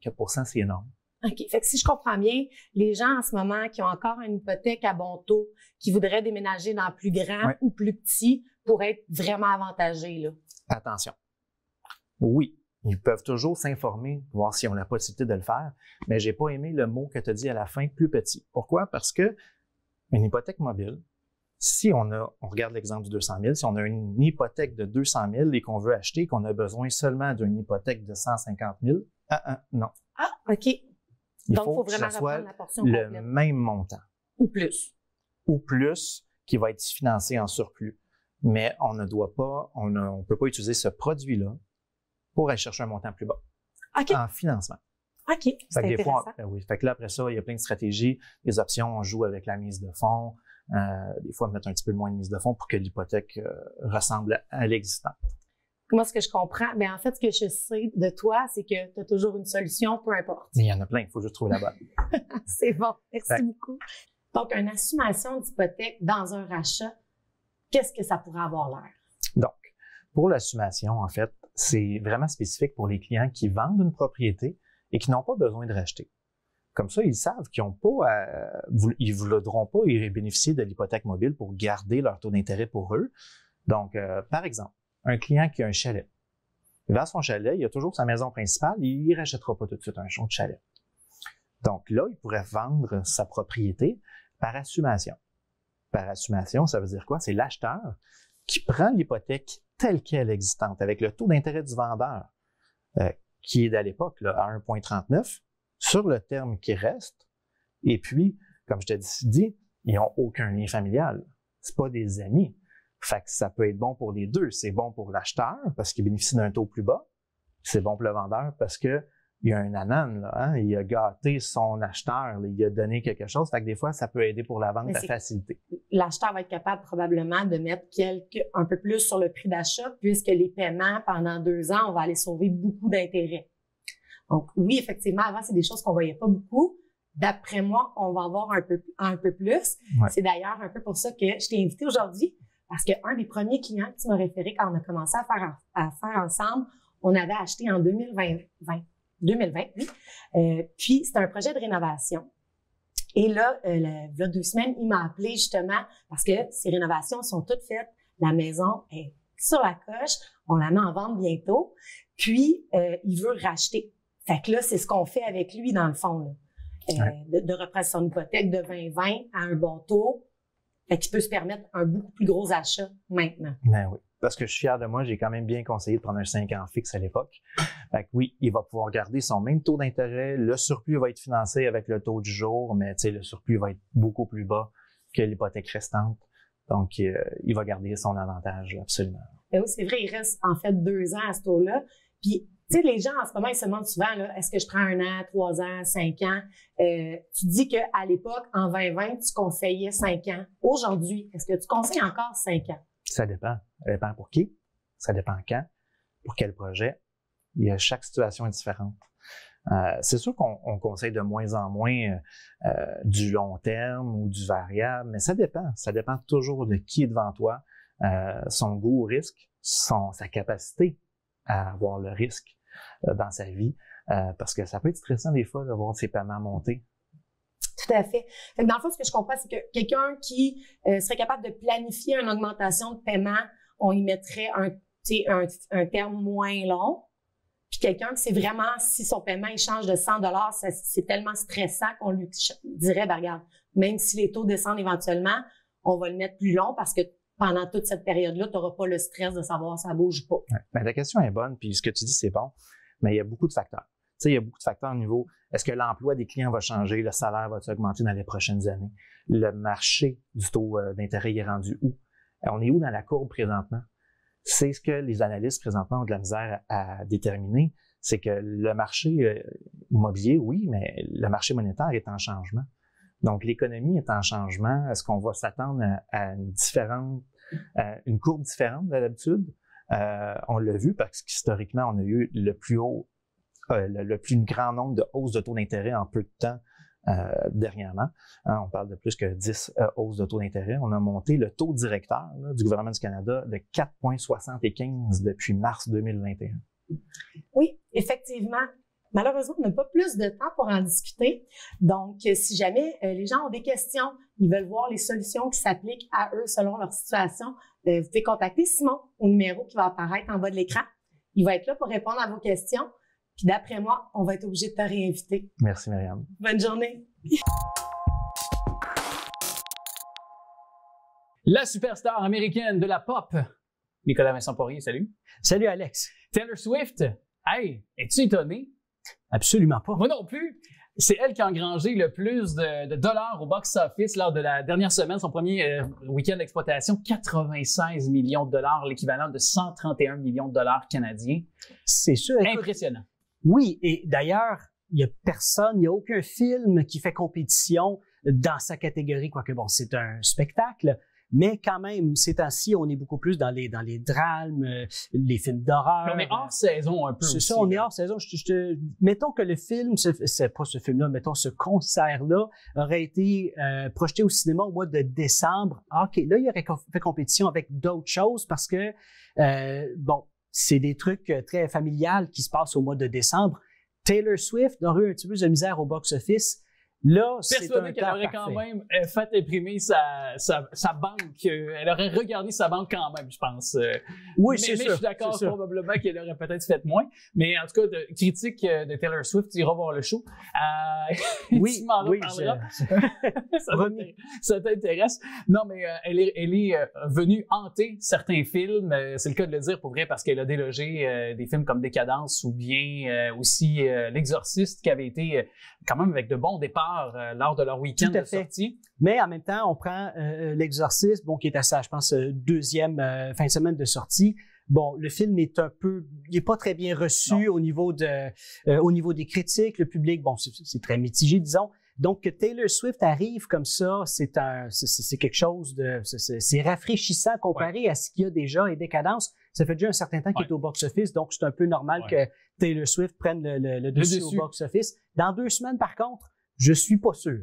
4 c'est énorme. OK. Fait que si je comprends bien, les gens en ce moment qui ont encore une hypothèque à bon taux, qui voudraient déménager dans plus grand ou plus petit, pourraient être vraiment avantagés, là. Attention. Oui, ils peuvent toujours s'informer, voir s'ils ont la possibilité de le faire, mais j'ai pas aimé le mot que tu as dit à la fin, plus petit. Pourquoi? Parce que une hypothèque mobile, si on regarde l'exemple du 200 000, si on a une hypothèque de 200 000 et qu'on veut acheter, qu'on a besoin seulement d'une hypothèque de 150 000, non. Ah, OK. Donc, il faut vraiment reprendre la portion complète. Le même montant. Ou plus. Ou plus, qui va être financé en surplus. Mais on ne peut pas utiliser ce produit-là pour aller chercher un montant plus bas. OK. En financement. OK, c'est intéressant. Oui. Fait que là, après ça, il y a plein de stratégies, des options. On joue avec la mise de fonds. Des fois, mettre un petit peu moins de mise de fonds pour que l'hypothèque ressemble à l'existant. Moi, ce que je comprends, en fait, ce que je sais de toi, c'est que tu as toujours une solution, peu importe. Mais il y en a plein, il faut juste trouver la bonne. C'est bon, merci beaucoup. Donc, une assumation d'hypothèque dans un rachat, qu'est-ce que ça pourrait avoir l'air? Donc, pour l'assumation, en fait, c'est vraiment spécifique pour les clients qui vendent une propriété et qui n'ont pas besoin de racheter. Comme ça, ils savent qu'ils n'ont pas ils ne voudront pas bénéficier de l'hypothèque mobile pour garder leur taux d'intérêt pour eux. Donc, par exemple, un client qui a un chalet. Il vend son chalet, il a toujours sa maison principale, il ne rachètera pas tout de suite un chalet. Donc là, il pourrait vendre sa propriété par assumation. Par assumation, ça veut dire quoi? C'est l'acheteur qui prend l'hypothèque telle qu'elle existante, avec le taux d'intérêt du vendeur, qui est à l'époque là, à 1,39, sur le terme qui reste. Et puis, comme je t'ai dit, ils n'ont aucun lien familial. C'est pas des amis. Fait que ça peut être bon pour les deux. C'est bon pour l'acheteur parce qu'il bénéficie d'un taux plus bas. C'est bon pour le vendeur parce que il y a un anan, là, hein? Il a gâté son acheteur, là, il a donné quelque chose. Fait que des fois, ça peut aider pour la vente à faciliter. L'acheteur va être capable probablement de mettre un peu plus sur le prix d'achat puisque les paiements pendant 2 ans, on va aller sauver beaucoup d'intérêts. Donc oui, effectivement, avant, c'est des choses qu'on voyait pas beaucoup. D'après moi, on va en voir un peu plus. Ouais. C'est d'ailleurs un peu pour ça que je t'ai invité aujourd'hui parce qu'un des premiers clients que tu m'as référé quand on a commencé à faire ensemble, on avait acheté en 2020, oui. Puis, c'était un projet de rénovation. Et là, il y a 2 semaines, il m'a appelé justement parce que ces rénovations sont toutes faites. La maison est sur la coche. On la met en vente bientôt. Puis, il veut racheter. Fait que là, c'est ce qu'on fait avec lui, dans le fond, là. De reprendre son hypothèque de 2020 à un bon taux. Fait qu'il peut se permettre un beaucoup plus gros achat maintenant. Ben oui. Parce que je suis fier de moi, j'ai quand même bien conseillé de prendre un 5 ans fixe à l'époque. Fait que oui, il va pouvoir garder son même taux d'intérêt. Le surplus va être financé avec le taux du jour, mais tu sais, le surplus va être beaucoup plus bas que l'hypothèque restante. Donc, il va garder son avantage, absolument. Ben oui, c'est vrai, il reste en fait 2 ans à ce taux-là. Puis, tu sais, les gens, en ce moment, ils se demandent souvent, là, est-ce que je prends 1 an, 3 ans, 5 ans? Tu dis qu'à l'époque, en 2020, tu conseillais 5 ans. Aujourd'hui, est-ce que tu conseilles encore 5 ans? Ça dépend. Ça dépend pour qui, ça dépend quand, pour quel projet. Chaque situation est différente. C'est sûr qu'on conseille de moins en moins du long terme ou du variable, mais ça dépend. Ça dépend toujours de qui est devant toi, son goût au risque, sa capacité à avoir le risque dans sa vie, parce que ça peut être stressant des fois de voir ses paiements monter. Tout à fait. Fait que dans le fond, ce que je comprends, c'est que quelqu'un qui serait capable de planifier une augmentation de paiement, on y mettrait un terme moins long. Puis quelqu'un qui c'est vraiment, si son paiement il change de 100 $, c'est tellement stressant qu'on lui dirait, ben regarde, même si les taux descendent éventuellement, on va le mettre plus long parce que pendant toute cette période-là, tu n'auras pas le stress de savoir si ça bouge ou pas. Ouais. Ben, ta question est bonne, puis ce que tu dis, c'est bon, mais il y a beaucoup de facteurs. Tu sais, il y a beaucoup de facteurs au niveau, est-ce que l'emploi des clients va changer, le salaire va augmenter dans les prochaines années, le marché du taux d'intérêt est rendu où? On est où dans la courbe présentement? C'est ce que les analystes présentement ont de la misère à déterminer, c'est que le marché immobilier, oui, mais le marché monétaire est en changement. Donc, l'économie est en changement. Est-ce qu'on va s'attendre à une courbe différente de d'habitude? On l'a vu parce qu'historiquement, on a eu le plus grand nombre de hausses de taux d'intérêt en peu de temps dernièrement. Hein, on parle de plus que 10 hausses de taux d'intérêt. On a monté le taux directeur là, du gouvernement du Canada de 4,75 depuis mars 2021. Oui, effectivement. Malheureusement, on n'a pas plus de temps pour en discuter. Donc, si jamais les gens ont des questions, ils veulent voir les solutions qui s'appliquent à eux selon leur situation, vous pouvez contacter Simon au numéro qui va apparaître en bas de l'écran. Il va être là pour répondre à vos questions. Puis d'après moi, on va être obligé de te réinviter. Merci, Myriam. Bonne journée. La superstar américaine de la pop, Nicolas Vincent Poirier, salut. Salut, Alex. Taylor Swift, hey, es-tu étonné? Absolument pas. Moi non plus. C'est elle qui a engrangé le plus de dollars au box-office lors de la dernière semaine, son premier week-end d'exploitation, 96 millions de dollars, l'équivalent de 131 millions de dollars canadiens. C'est sûr. Écoute, impressionnant. Oui, et d'ailleurs, il n'y a personne, il n'y a aucun film qui fait compétition dans sa catégorie, quoique bon, c'est un spectacle, mais quand même, ces temps-ci, on est beaucoup plus dans les drames, les films d'horreur. On est hors saison un peu. C'est aussi, ça, on est hors saison. Mettons que le film, c'est pas ce film-là, mettons ce concert-là aurait été projeté au cinéma au mois de décembre. OK, là, il aurait fait compétition avec d'autres choses parce que, bon, c'est des trucs très familiales qui se passent au mois de décembre. Taylor Swift aurait eu un petit peu de misère au box-office. Là, c'est un Persuadé qu'elle temps aurait quand parfait. même fait imprimer sa banque. Elle aurait regardé sa banque quand même, je pense. Oui, mais c'est je sûr. suis d'accord, c'est sûr. probablement qu'elle aurait peut-être fait moins. Mais en tout cas, critique de Taylor Swift, tu iras voir le show. Oui, tu m'en oui, reparleras. Promis. Ça t'intéresse. Non, mais elle est venue hanter certains films. C'est le cas de le dire pour vrai parce qu'elle a délogé des films comme Décadence ou bien aussi L'Exorciste qui avait été quand même avec de bons départs lors de leur week-end Tout à de fait. sortie. Mais en même temps, on prend L'Exorciste, bon, qui est à ça, je pense, deuxième fin de semaine de sortie. Bon, le film est il est pas très bien reçu au niveau des critiques. Le public, bon, c'est très mitigé, disons. Donc, que Taylor Swift arrive comme ça, c'est quelque chose c'est rafraîchissant comparé à ce qu'il y a déjà et Décadence. Ça fait déjà un certain temps qu'il est au box-office, donc c'est un peu normal que Taylor Swift prenne le dessus au box-office. Dans 2 semaines, par contre, je suis pas sûr.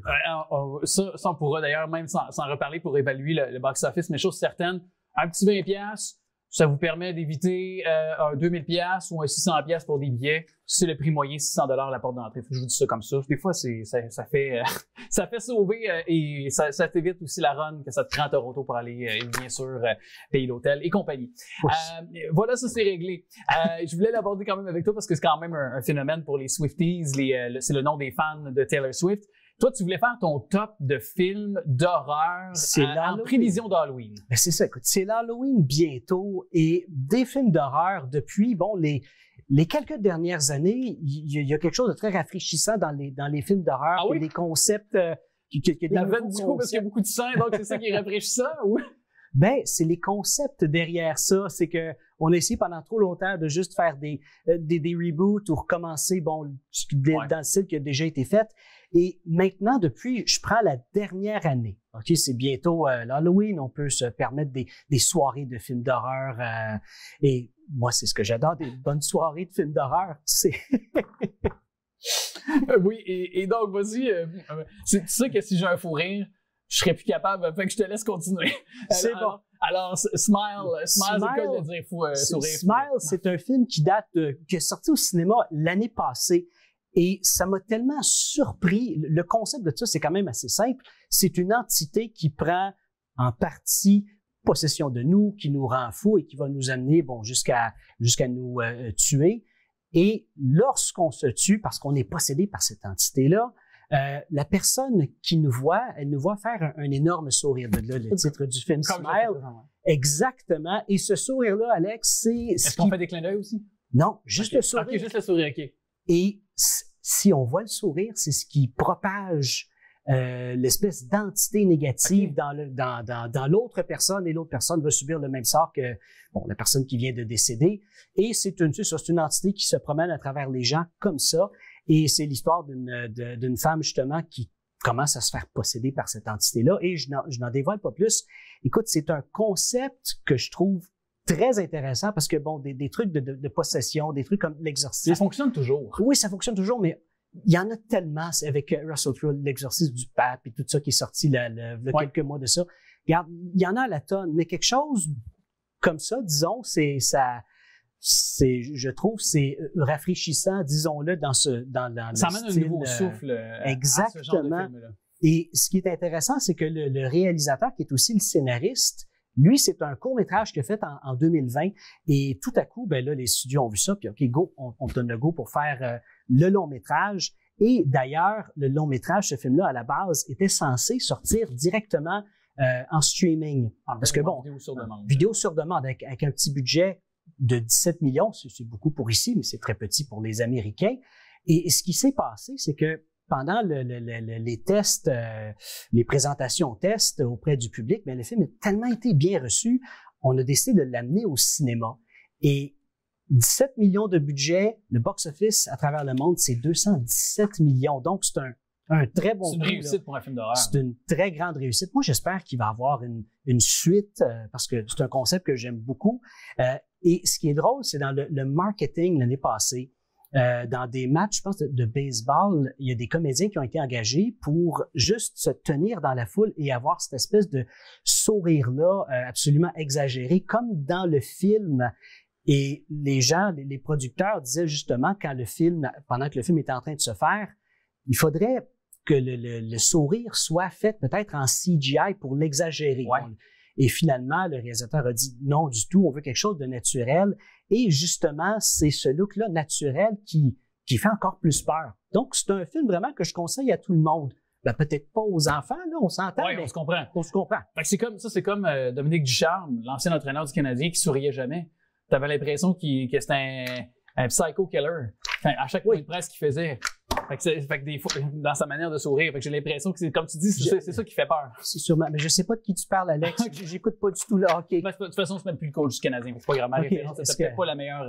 Ça, on pourra d'ailleurs même s'en reparler pour évaluer le box-office, mais chose certaine, un petit 20$, ça vous permet d'éviter un 2000$ ou un 600$ pour des billets. C'est le prix moyen, 600$ à la porte d'entrée. Je vous dis ça comme ça. Des fois, ça fait sauver et ça t'évite aussi la run que ça te prend à Toronto pour aller, bien sûr, payer l'hôtel et compagnie. Voilà, ça c'est réglé. Je voulais l'aborder quand même avec toi parce que c'est quand même un phénomène pour les Swifties. C'est le nom des fans de Taylor Swift. Toi, tu voulais faire ton top de films d'horreur en prévision d'Halloween. Ben c'est ça, écoute, c'est l'Halloween bientôt et des films d'horreur depuis, bon, les quelques dernières années, il y a quelque chose de très rafraîchissant dans les films d'horreur. Ah oui? Des concepts... La veine du coup, parce qu'il y a beaucoup de sang, donc c'est ça qui est rafraîchissant, oui? Ben, c'est les concepts derrière ça. C'est que on a essayé pendant trop longtemps de juste faire des reboots ou recommencer, bon, dans le style qui a déjà été fait. Et maintenant, je prends la dernière année. OK, c'est bientôt l'Halloween. On peut se permettre des soirées de films d'horreur. Et moi, c'est ce que j'adore, des bonnes soirées de films d'horreur. Oui, et donc, vas-y, tu sais que si j'ai un fou rire, je serais plus capable, fait que je te laisse continuer. C'est bon. Alors, Smile, c'est le cas de dire sourire. Smile, c'est un film qui est sorti au cinéma l'année passée. Et ça m'a tellement surpris. Le concept de ça, c'est quand même assez simple. C'est une entité qui prend en partie possession de nous, qui nous rend fous et qui va nous amener, bon, jusqu'à nous tuer. Et lorsqu'on se tue, parce qu'on est possédé par cette entité-là, la personne qui nous voit, elle nous voit faire un énorme sourire. De là, le titre du film, Smile. Exactement. Et ce sourire-là, Alex, c'est... Est-ce qu'on fait des clins d'œil aussi? Non, juste le sourire. OK, juste le sourire, OK. Et si on voit le sourire, c'est ce qui propage l'espèce d'entité négative dans l'autre personne, et l'autre personne va subir le même sort que la personne qui vient de décéder. Et c'est une entité qui se promène à travers les gens comme ça. Et c'est l'histoire d'une femme, justement, qui commence à se faire posséder par cette entité-là. Et je n'en dévoile pas plus. Écoute, c'est un concept que je trouve très intéressant parce que, bon, des trucs de possession, des trucs comme l'exorcisme. Ça fonctionne toujours. Oui, ça fonctionne toujours, mais il y en a tellement. C'est avec Russell Crowe, l'exorcisme du pape et tout ça qui est sorti il y a quelques mois de ça. Regarde, il y en a à la tonne, mais quelque chose comme ça, disons, je trouve, c'est rafraîchissant, disons-le, dans le ça amène un nouveau souffle exactement. à ce genre de film-là. Et ce qui est intéressant, c'est que le réalisateur, qui est aussi le scénariste, lui, c'est un court-métrage qu'il a fait en 2020. Et tout à coup, ben là, les studios ont vu ça, puis OK, go, on te donne le go pour faire le long-métrage. Et d'ailleurs, le long-métrage, ce film-là, à la base, était censé sortir directement en streaming. Parce que bon, vidéo sur demande avec un petit budget de 17 millions, c'est beaucoup pour ici, mais c'est très petit pour les Américains. Et ce qui s'est passé, c'est que pendant les tests, les présentations tests auprès du public, mais le film a tellement été bien reçu, on a décidé de l'amener au cinéma. Et 17 millions de budget, le box-office à travers le monde, c'est 217 millions. Donc, c'est un très bon C'est une réussite pour un film d'horreur. C'est une très grande réussite. Moi, j'espère qu'il va avoir une suite parce que c'est un concept que j'aime beaucoup. Et ce qui est drôle, c'est dans le marketing l'année passée, dans des matchs, je pense, de baseball, il y a des comédiens qui ont été engagés pour juste se tenir dans la foule et avoir cette espèce de sourire-là absolument exagéré, comme dans le film. Et les gens, les producteurs disaient justement, pendant que le film était en train de se faire, il faudrait que le sourire soit fait peut-être en CGI pour l'exagérer. Ouais. Et finalement, le réalisateur a dit non du tout, on veut quelque chose de naturel. Et justement, c'est ce look-là naturel qui fait encore plus peur. Donc, c'est un film vraiment que je conseille à tout le monde. Ben, peut-être pas aux enfants, là, on s'entend. Oui, on se comprend. On se comprend. Fait que c'est comme Dominique Ducharme, l'ancien entraîneur du Canadien qui souriait jamais. T'avais l'impression que c'était un psycho killer. Enfin, à chaque point de presse qu'il faisait. Fait que des fois, dans sa manière de sourire. Fait que j'ai l'impression que c'est, comme tu dis, c'est ça qui fait peur. C'est sûrement. Mais je sais pas de qui tu parles, Alex. J'écoute pas du tout le hockey. Ben, de toute façon, c'est même plus le coach du Canadien. C'est pas grave. Ma référence, c'était peut-être pas la meilleure.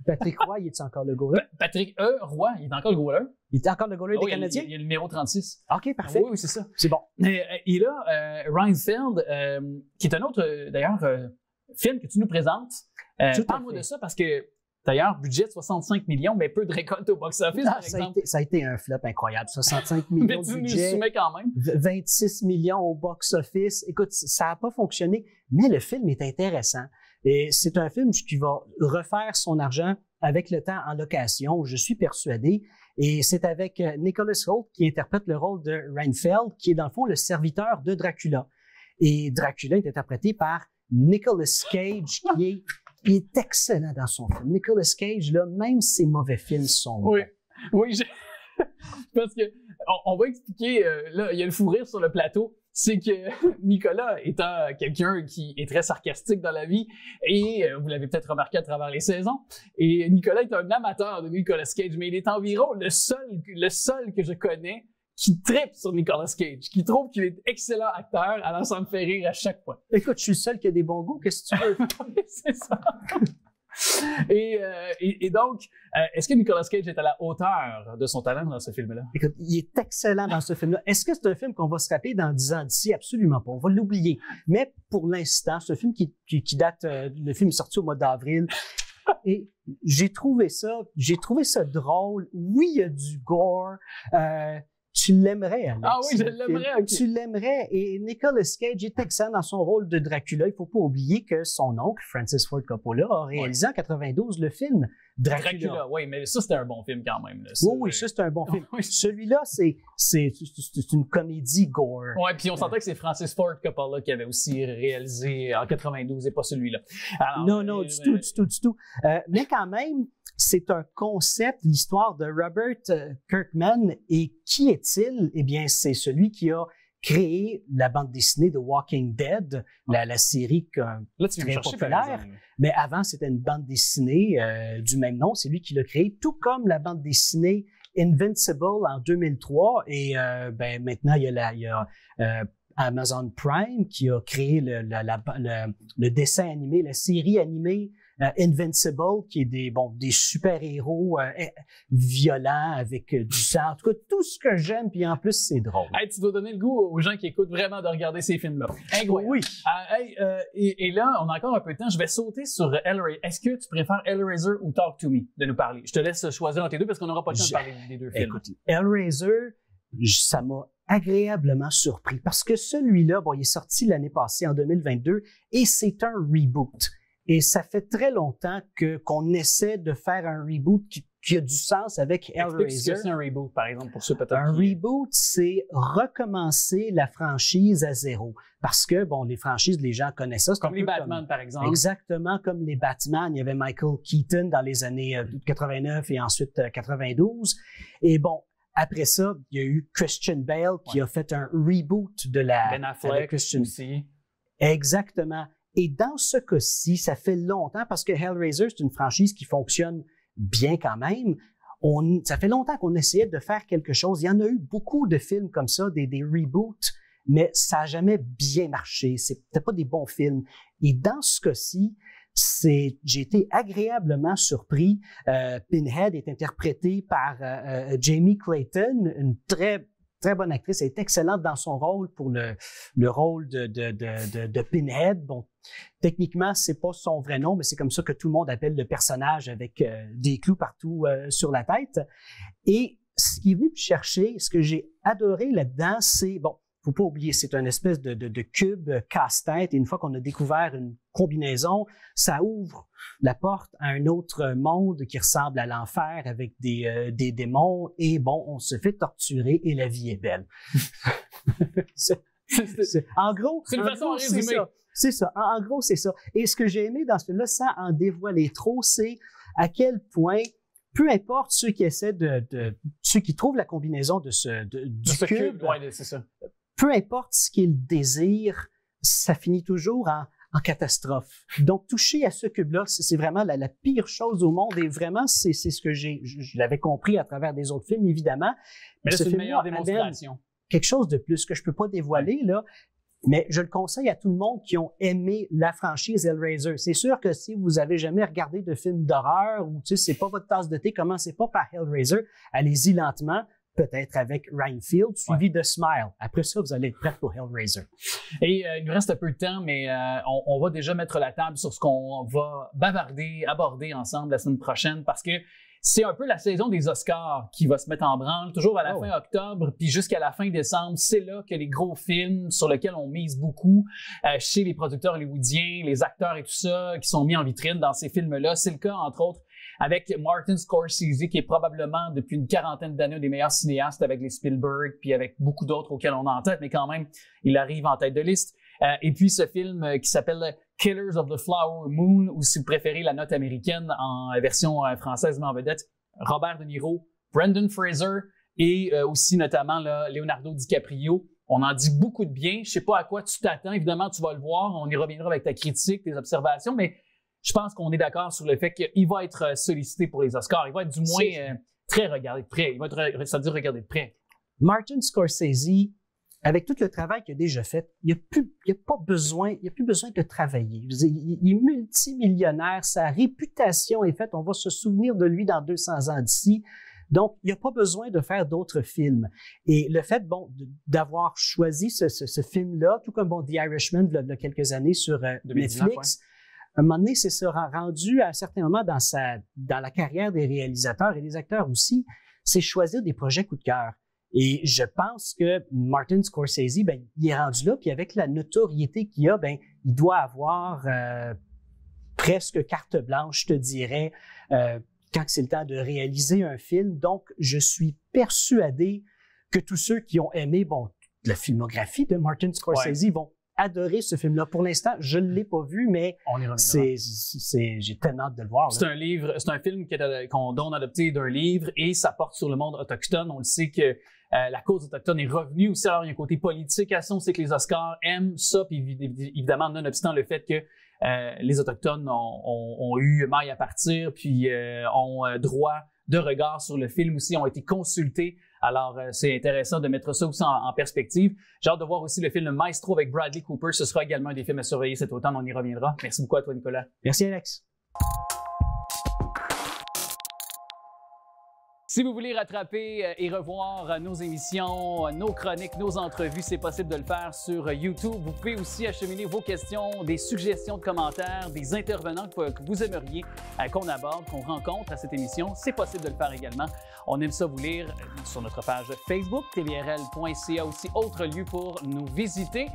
Patrick Roy, il est encore le goaler? Patrick Roy, il est encore le goaler. Il est encore le goaler des Canadiens? Il y a le numéro 36. OK, parfait. Oui, c'est ça. C'est bon. Et là, Reinfeld, qui est un autre, d'ailleurs, film que tu nous présentes. Parle-moi de ça parce que, d'ailleurs, budget de 65 millions, mais peu de récolte au box-office, par exemple. Ça a été un flop incroyable. 65 millions mais de budget. Mais tu nous soumets quand même. 26 millions au box-office. Écoute, ça n'a pas fonctionné, mais le film est intéressant. Et c'est un film qui va refaire son argent avec le temps en location, je suis persuadé. Et c'est avec Nicholas Hoult qui interprète le rôle de Reinfeld, qui est dans le fond le serviteur de Dracula. Et Dracula est interprété par Nicolas Cage, qui est excellent dans son film. Nicolas Cage, là, même ses mauvais films sont bons. Oui, parce que on va expliquer, là, il y a le fou rire sur le plateau, c'est que Nicolas étant quelqu'un qui est très sarcastique dans la vie, et vous l'avez peut-être remarqué à travers les saisons, et Nicolas est un amateur de Nicolas Cage, mais il est environ le seul que je connais qui trippe sur Nicolas Cage, qui trouve qu'il est excellent acteur, alors ça me fait rire à chaque fois. Écoute, je suis le seul qui a des bons goûts, qu'est-ce que tu veux? C'est ça. Et donc, est-ce que Nicolas Cage est à la hauteur de son talent dans ce film-là? Écoute, il est excellent dans ce film-là. Est-ce que c'est un film qu'on va se rappeler dans 10 ans d'ici? Absolument pas. On va l'oublier. Mais pour l'instant, c'est un film qui date, le film est sorti au mois d'avril. Et j'ai trouvé ça drôle. Oui, il y a du gore. Tu l'aimerais, Alex. Ah oui, je l'aimerais, OK. Tu l'aimerais. Et Nicolas Cage est excellent dans son rôle de Dracula. Il ne faut pas oublier que son oncle, Francis Ford Coppola, a réalisé en 92 le film Dracula. Oui, mais ça, c'était un bon film quand même. Là. Oui, ça, c'est un bon film. Celui-là, c'est une comédie gore. Oui, puis on sentait que c'est Francis Ford Coppola qui avait aussi réalisé en 92 et pas celui-là. Alors, non, du tout. Mais quand même, c'est un concept, l'histoire de Robert Kirkman. Et qui est-il? Eh bien, c'est celui qui a créé la bande dessinée de Walking Dead, la série très populaire. Mais avant, c'était une bande dessinée du même nom. C'est lui qui l'a créé, tout comme la bande dessinée Invincible en 2003. Et maintenant, il y a Amazon Prime qui a créé le dessin animé, la série animée Invincible, qui est des super-héros violents avec du sang. En tout cas, tout ce que j'aime, puis en plus, c'est drôle. Hey, tu dois donner le goût aux gens qui écoutent vraiment de regarder ces films-là. Incroyable. Oui. Et là, on a encore un peu de temps. Je vais sauter sur Hellraiser. Est-ce que tu préfères Hellraiser ou Talk to Me de nous parler? Je te laisse choisir entre les deux parce qu'on n'aura pas le temps de parler des deux films. Écoute, Hellraiser, ça m'a agréablement surpris parce que celui-là, il est sorti l'année passée en 2022 et c'est un reboot. Et ça fait très longtemps qu'on essaie de faire un reboot qui a du sens avec Hellraiser. Explique ce que c'est un reboot, par exemple, pour ceux peut-être. Un reboot, c'est recommencer la franchise à zéro. Parce que, les franchises, les gens connaissent ça. Comme les Batman, par exemple. Exactement, comme les Batman. Il y avait Michael Keaton dans les années 89 et ensuite 92. Et après ça, il y a eu Christian Bale qui a fait un reboot de la... Ben Affleck aussi. Exactement. Et dans ce cas-ci, ça fait longtemps, parce que Hellraiser, c'est une franchise qui fonctionne bien quand même. Ça fait longtemps qu'on essayait de faire quelque chose. Il y en a eu beaucoup de films comme ça, des reboots, mais ça n'a jamais bien marché. C'était pas des bons films. Et dans ce cas-ci, j'ai été agréablement surpris. Pinhead est interprété par Jamie Clayton, une très bonne actrice. Elle est excellente dans son rôle pour le rôle de Pinhead. Techniquement, c'est pas son vrai nom, mais c'est comme ça que tout le monde appelle le personnage avec des clous partout sur la tête. Et ce qui est venu me chercher, ce que j'ai adoré là-dedans, c'est, faut pas oublier, c'est une espèce de cube casse-tête. Et une fois qu'on a découvert une combinaison, ça ouvre la porte à un autre monde qui ressemble à l'enfer avec des démons. Et bon, on se fait torturer et la vie est belle. En gros, c'est une façon à résumer. C'est ça. En gros, c'est ça. Et ce que j'ai aimé dans ce film-là, sans en dévoiler trop, c'est à quel point, peu importe ceux qui essaient ceux qui trouvent la combinaison du cube, ouais, c'est ça. Peu importe ce qu'ils désirent, ça finit toujours en catastrophe. Donc, toucher à ce cube-là, c'est vraiment la pire chose au monde. Et vraiment, c'est ce que je l'avais compris à travers des autres films, évidemment. Mais là, c'est une meilleure démonstration. Quelque chose de plus que je peux pas dévoiler, là. Mais je le conseille à tout le monde qui ont aimé la franchise Hellraiser. C'est sûr que si vous avez jamais regardé de film d'horreur ou tu sais, c'est pas votre tasse de thé, commencez pas par Hellraiser. Allez-y lentement, peut-être avec Renfield, suivi de Smile. Après ça, vous allez être prêt pour Hellraiser. Et il nous reste un peu de temps, mais on va déjà mettre la table sur ce qu'on va aborder ensemble la semaine prochaine parce que c'est un peu la saison des Oscars qui va se mettre en branle, toujours à la fin octobre, puis jusqu'à la fin décembre. C'est là que les gros films sur lesquels on mise beaucoup chez les producteurs hollywoodiens, les acteurs et tout ça, qui sont mis en vitrine dans ces films-là. C'est le cas, entre autres, avec Martin Scorsese, qui est probablement, depuis une quarantaine d'années, un des meilleurs cinéastes avec les Spielberg, puis avec beaucoup d'autres auxquels on a en tête, mais quand même, il arrive en tête de liste. Et puis ce film qui s'appelle Killers of the Flower Moon, ou si vous préférez la note américaine en version française, mais en vedette, Robert De Niro, Brendan Fraser et aussi notamment là, Leonardo DiCaprio. On en dit beaucoup de bien. Je sais pas à quoi tu t'attends. Évidemment, tu vas le voir. On y reviendra avec ta critique, tes observations, mais je pense qu'on est d'accord sur le fait qu'il va être sollicité pour les Oscars. Il va être du moins très regardé de près. Il va être, ça veut dire regardé de près. Martin Scorsese, avec tout le travail qu'il a déjà fait, il n'y a plus besoin de travailler. Il est multimillionnaire, sa réputation est faite, on va se souvenir de lui dans 200 ans d'ici. Donc, il n'y a pas besoin de faire d'autres films. Et le fait, d'avoir choisi ce film-là, tout comme The Irishman, il y a quelques années sur Netflix, à un moment donné, c'est se rendu à un certain moment dans la carrière des réalisateurs et des acteurs aussi, c'est choisir des projets coup de cœur. Et je pense que Martin Scorsese, il est rendu là, puis avec la notoriété qu'il a, il doit avoir presque carte blanche, je te dirais, quand c'est le temps de réaliser un film. Donc, je suis persuadé que tous ceux qui ont aimé, la filmographie de Martin Scorsese vont adorer ce film-là. Pour l'instant, je ne l'ai pas vu, mais j'ai tellement hâte de le voir. C'est un livre, c'est un film dont on a adapté d'un livre et ça porte sur le monde autochtone. On le sait que la cause autochtone est revenue aussi. Alors, il y a un côté politique à ça. On sait que les Oscars aiment ça. Puis évidemment, nonobstant le fait que les Autochtones ont eu maille à partir, puis ont droit de regard sur le film aussi, ont été consultés. Alors, c'est intéressant de mettre ça aussi en perspective. J'ai hâte de voir aussi le film Maestro avec Bradley Cooper. Ce sera également un des films à surveiller cet automne. On y reviendra. Merci beaucoup à toi, Nicolas. Merci, Alex. Si vous voulez rattraper et revoir nos émissions, nos chroniques, nos entrevues, c'est possible de le faire sur YouTube. Vous pouvez aussi acheminer vos questions, des suggestions de commentaires, des intervenants que vous aimeriez qu'on aborde, qu'on rencontre à cette émission. C'est possible de le faire également. On aime ça vous lire sur notre page Facebook, tvrl.ca, aussi autre lieu pour nous visiter.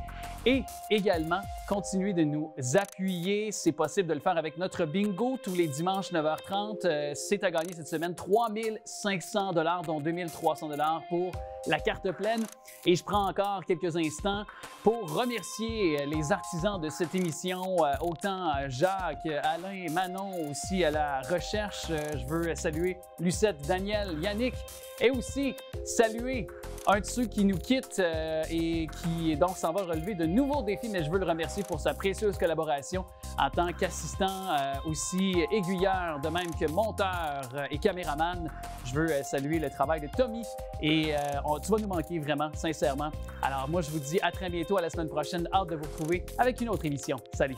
Et également, continuez de nous appuyer. C'est possible de le faire avec notre bingo tous les dimanches 9h30. C'est à gagner cette semaine 3 500 $, dont 2 300 $ pour la carte pleine. Et je prends encore quelques instants pour remercier les artisans de cette émission, autant Jacques, Alain, Manon, aussi à la recherche. Je veux saluer Lucette, Daniel, Yannick et aussi saluer un de ceux qui nous quitte et qui donc s'en va relever de nouveaux défis, mais je veux le remercier pour sa précieuse collaboration en tant qu'assistant, aussi aiguilleur, de même que monteur et caméraman. Je veux saluer le travail de Tommy et tu vas nous manquer vraiment, sincèrement. Alors moi, je vous dis à très bientôt, à la semaine prochaine. Hâte de vous retrouver avec une autre émission. Salut!